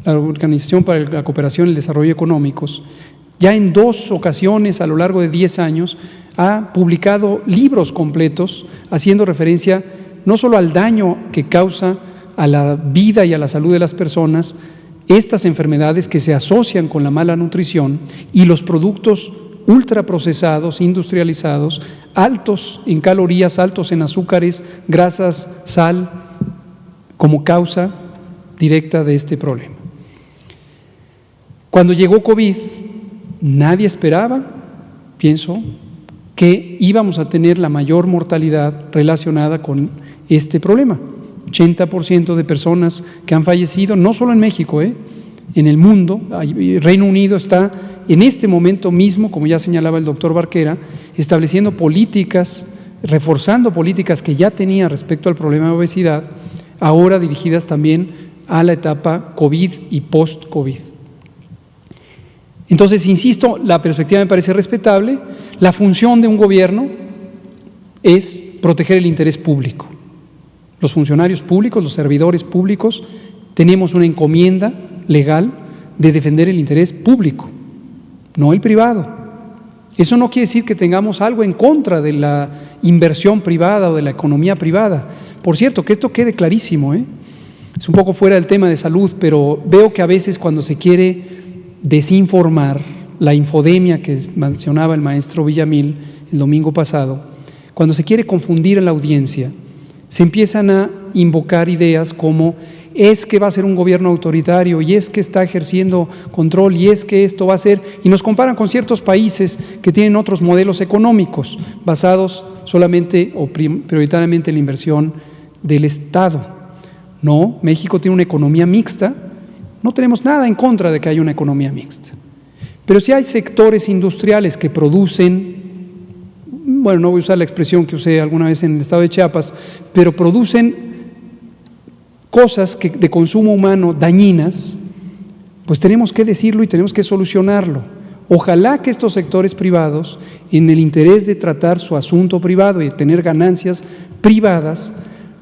S1: la Organización para la Cooperación y el Desarrollo Económicos, ya en 2 ocasiones a lo largo de 10 años ha publicado libros completos haciendo referencia no solo al daño que causa a la vida y a la salud de las personas estas enfermedades que se asocian con la mala nutrición y los productos ultraprocesados, industrializados, altos en calorías, altos en azúcares, grasas, sal, como causa directa de este problema. Cuando llegó COVID, nadie esperaba, pienso, que íbamos a tener la mayor mortalidad relacionada con este problema. 80% de personas que han fallecido, no solo en México, en el mundo. Reino Unido está en este momento mismo, como ya señalaba el doctor Barquera, estableciendo políticas, reforzando políticas que ya tenía respecto al problema de obesidad, ahora dirigidas también a la etapa COVID y post-COVID. Entonces, insisto, la perspectiva me parece respetable. La función de un gobierno es proteger el interés público. Los funcionarios públicos, los servidores públicos, tenemos una encomienda legal de defender el interés público, no el privado. Eso no quiere decir que tengamos algo en contra de la inversión privada o de la economía privada. Por cierto, que esto quede clarísimo, es un poco fuera del tema de salud, pero veo que a veces cuando se quiere desinformar, la infodemia que mencionaba el maestro Villamil el domingo pasado, cuando se quiere confundir a la audiencia, se empiezan a invocar ideas como es que va a ser un gobierno autoritario y es que está ejerciendo control y es que esto va a ser, y nos comparan con ciertos países que tienen otros modelos económicos basados solamente o prioritariamente en la inversión del Estado. No, México tiene una economía mixta. No tenemos nada en contra de que haya una economía mixta. Pero si hay sectores industriales que producen, bueno, no voy a usar la expresión que usé alguna vez en el estado de Chiapas, pero producen cosas de consumo humano dañinas, pues tenemos que decirlo y tenemos que solucionarlo. Ojalá que estos sectores privados, en el interés de tratar su asunto privado y de tener ganancias privadas,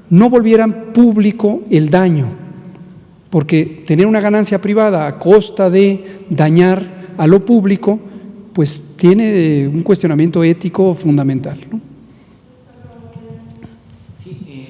S1: no volvieran público el daño. Porque tener una ganancia privada a costa de dañar a lo público pues tiene un cuestionamiento ético fundamental, ¿no?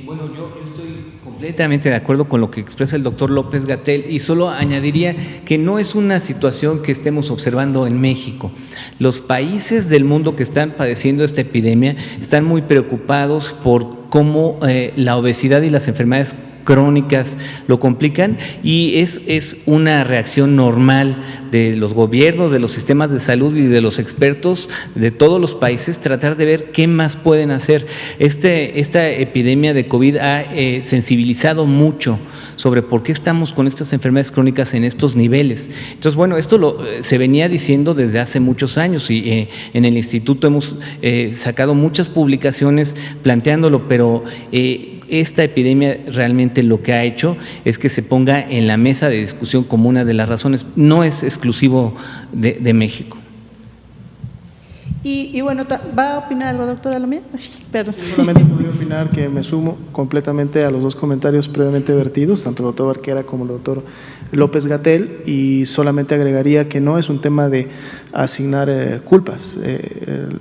S2: Bueno, yo estoy completamente de acuerdo con lo que expresa el doctor López-Gatell y solo añadiría que no es una situación que estemos observando en México. Los países del mundo que están padeciendo esta epidemia están muy preocupados por cómo la obesidad y las enfermedades crónicas lo complican, y es una reacción normal de los gobiernos, de los sistemas de salud y de los expertos de todos los países tratar de ver qué más pueden hacer. Esta epidemia de COVID ha sensibilizado mucho sobre por qué estamos con estas enfermedades crónicas en estos niveles. Entonces, bueno, esto se venía diciendo desde hace muchos años y en el instituto hemos sacado muchas publicaciones planteándolo, pero esta epidemia realmente lo que ha hecho es que se ponga en la mesa de discusión como una de las razones. No es exclusivo de México.
S6: Y bueno, ¿va a opinar algo, doctora Lomía? Perdón.
S3: Solamente podría opinar que me sumo completamente a los dos comentarios previamente vertidos, tanto el doctor Barquera como el doctor López-Gatell, y solamente agregaría que no es un tema de asignar culpas.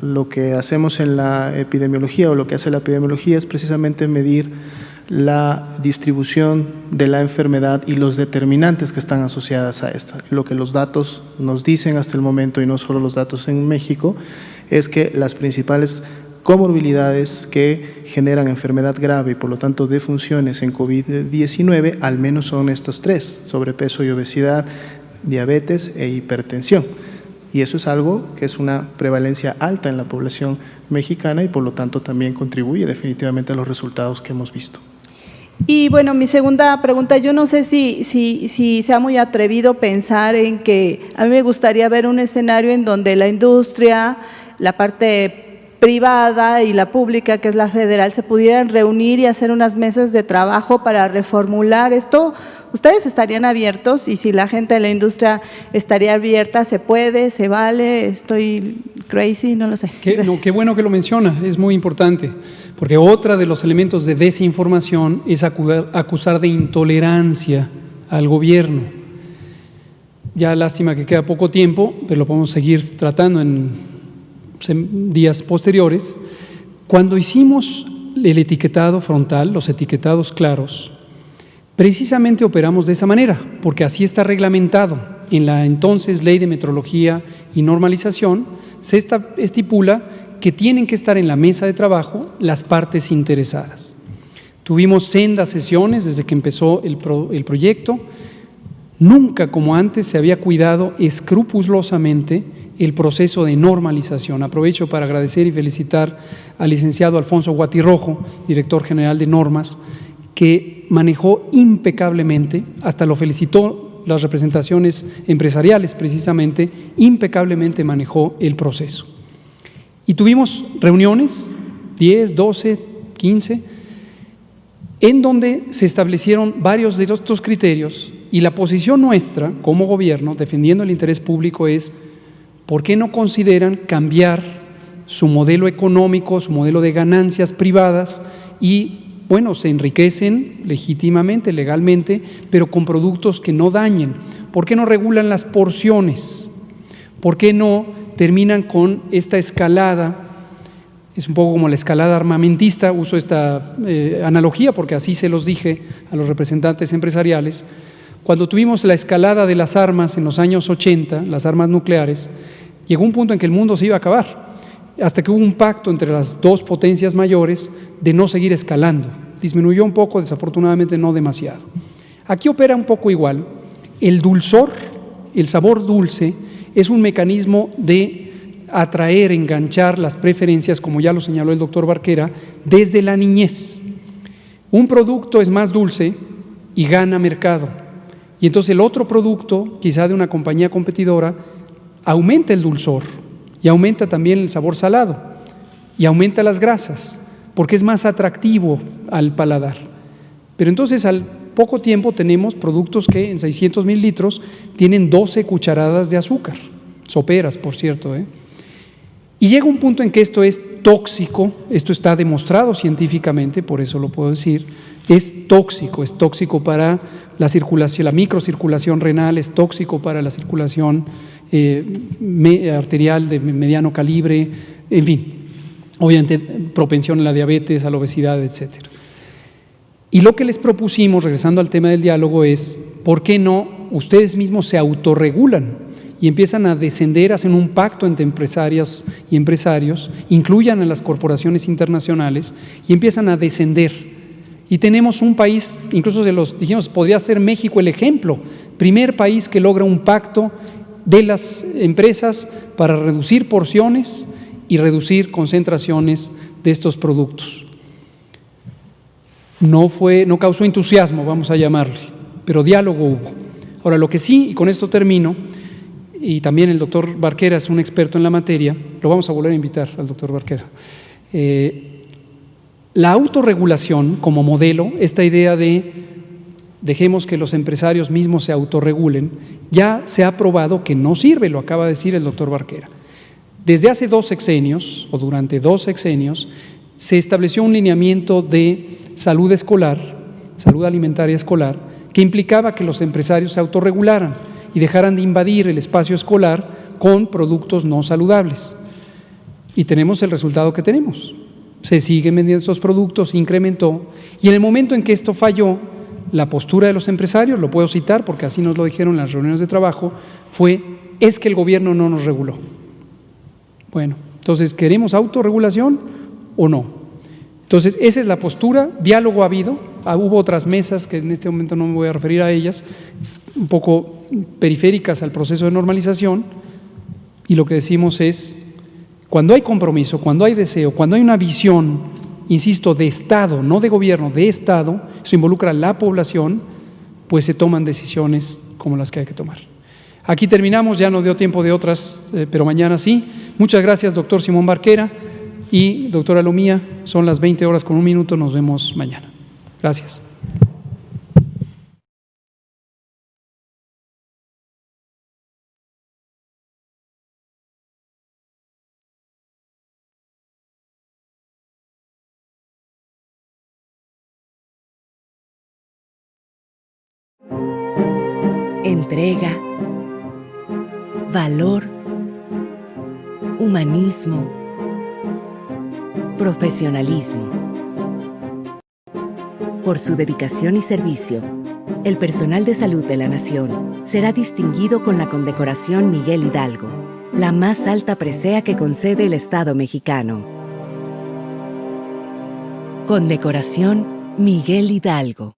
S3: Lo que hacemos en la epidemiología, o lo que hace la epidemiología, es precisamente medir la distribución de la enfermedad y los determinantes que están asociadas a esta. Lo que los datos nos dicen hasta el momento, y no solo los datos en México, es que las principales comorbilidades que generan enfermedad grave y por lo tanto defunciones en COVID-19 al menos son estos tres: sobrepeso y obesidad, diabetes e hipertensión. Y eso es algo que es una prevalencia alta en la población mexicana y por lo tanto también contribuye definitivamente a los resultados que hemos visto.
S6: Y bueno, mi segunda pregunta, yo no sé si sea muy atrevido pensar en que a mí me gustaría ver un escenario en donde la industria, la parte privada y la pública, que es la federal, se pudieran reunir y hacer unas mesas de trabajo para reformular esto. ¿Ustedes estarían abiertos? Y si la gente de la industria estaría abierta, ¿se puede? ¿Se vale? ¿Estoy crazy? No lo sé.
S1: Qué bueno que lo menciona, es muy importante, porque otro de los elementos de desinformación es acusar de intolerancia al gobierno. Ya lástima que queda poco tiempo, pero lo podemos seguir tratando en días posteriores. Cuando hicimos el etiquetado frontal, los etiquetados claros, precisamente operamos de esa manera, porque así está reglamentado. En la entonces Ley de Metrología y Normalización se estipula que tienen que estar en la mesa de trabajo las partes interesadas. Tuvimos sendas sesiones desde que empezó el proyecto. Nunca como antes se había cuidado escrupulosamente el proceso de normalización. Aprovecho para agradecer y felicitar al licenciado Alfonso Guatirrojo, director general de Normas, que manejó impecablemente, hasta lo felicitó las representaciones empresariales precisamente, impecablemente manejó el proceso. Y tuvimos reuniones, 10, 12, 15, en donde se establecieron varios de estos criterios, y la posición nuestra como gobierno, defendiendo el interés público, es ¿por qué no consideran cambiar su modelo económico, su modelo de ganancias privadas y, bueno, se enriquecen legítimamente, legalmente, pero con productos que no dañen? ¿Por qué no regulan las porciones? ¿Por qué no terminan con esta escalada? Es un poco como la escalada armamentista, uso esta analogía porque así se los dije a los representantes empresariales. Cuando tuvimos la escalada de las armas en los años 80, las armas nucleares, llegó un punto en que el mundo se iba a acabar, hasta que hubo un pacto entre las dos potencias mayores de no seguir escalando. Disminuyó un poco, desafortunadamente no demasiado. Aquí opera un poco igual. El dulzor, el sabor dulce, es un mecanismo de atraer, enganchar las preferencias, como ya lo señaló el doctor Barquera, desde la niñez. Un producto es más dulce y gana mercado. Y entonces el otro producto, quizá de una compañía competidora, aumenta el dulzor y aumenta también el sabor salado y aumenta las grasas, porque es más atractivo al paladar. Pero entonces al poco tiempo tenemos productos que en 600 mililitros tienen 12 cucharadas de azúcar, soperas, por cierto, Y llega un punto en que esto es tóxico, esto está demostrado científicamente, por eso lo puedo decir, es tóxico para la circulación, la microcirculación renal, es tóxico para la circulación arterial de mediano calibre, en fin, obviamente propensión a la diabetes, a la obesidad, etcétera. Y lo que les propusimos, regresando al tema del diálogo, es ¿por qué no ustedes mismos se autorregulan y empiezan a descender, hacen un pacto entre empresarias y empresarios, incluyan a las corporaciones internacionales y empiezan a descender? Y tenemos un país, incluso se los dijimos, podría ser México el ejemplo, primer país que logra un pacto de las empresas para reducir porciones y reducir concentraciones de estos productos. No causó entusiasmo, vamos a llamarle, pero diálogo hubo. Ahora, lo que sí, y con esto termino, y también el doctor Barquera es un experto en la materia, lo vamos a volver a invitar al doctor Barquera. La autorregulación como modelo, esta idea de dejemos que los empresarios mismos se autorregulen, ya se ha probado que no sirve, lo acaba de decir el doctor Barquera. Desde hace 2 sexenios, o durante 2 sexenios, se estableció un lineamiento de salud escolar, salud alimentaria escolar, que implicaba que los empresarios se autorregularan y dejaran de invadir el espacio escolar con productos no saludables. Y tenemos el resultado que tenemos. Se siguen vendiendo estos productos, incrementó, y en el momento en que esto falló, la postura de los empresarios, lo puedo citar porque así nos lo dijeron en las reuniones de trabajo, es que el gobierno no nos reguló. Bueno, entonces, ¿queremos autorregulación o no? Entonces, esa es la postura, diálogo ha habido, hubo otras mesas que en este momento no me voy a referir a ellas, un poco periféricas al proceso de normalización, y lo que decimos es, cuando hay compromiso, cuando hay deseo, cuando hay una visión, insisto, de Estado, no de gobierno, de Estado, eso involucra a la población, pues se toman decisiones como las que hay que tomar. Aquí terminamos, ya no dio tiempo de otras, pero mañana sí. Muchas gracias, doctor Simón Barquera y doctora Lomía. Son las 20:01, nos vemos mañana. Gracias.
S7: Entrega, valor, humanismo, profesionalismo. Por su dedicación y servicio, el personal de salud de la Nación será distinguido con la condecoración Miguel Hidalgo, la más alta presea que concede el Estado mexicano. Condecoración Miguel Hidalgo.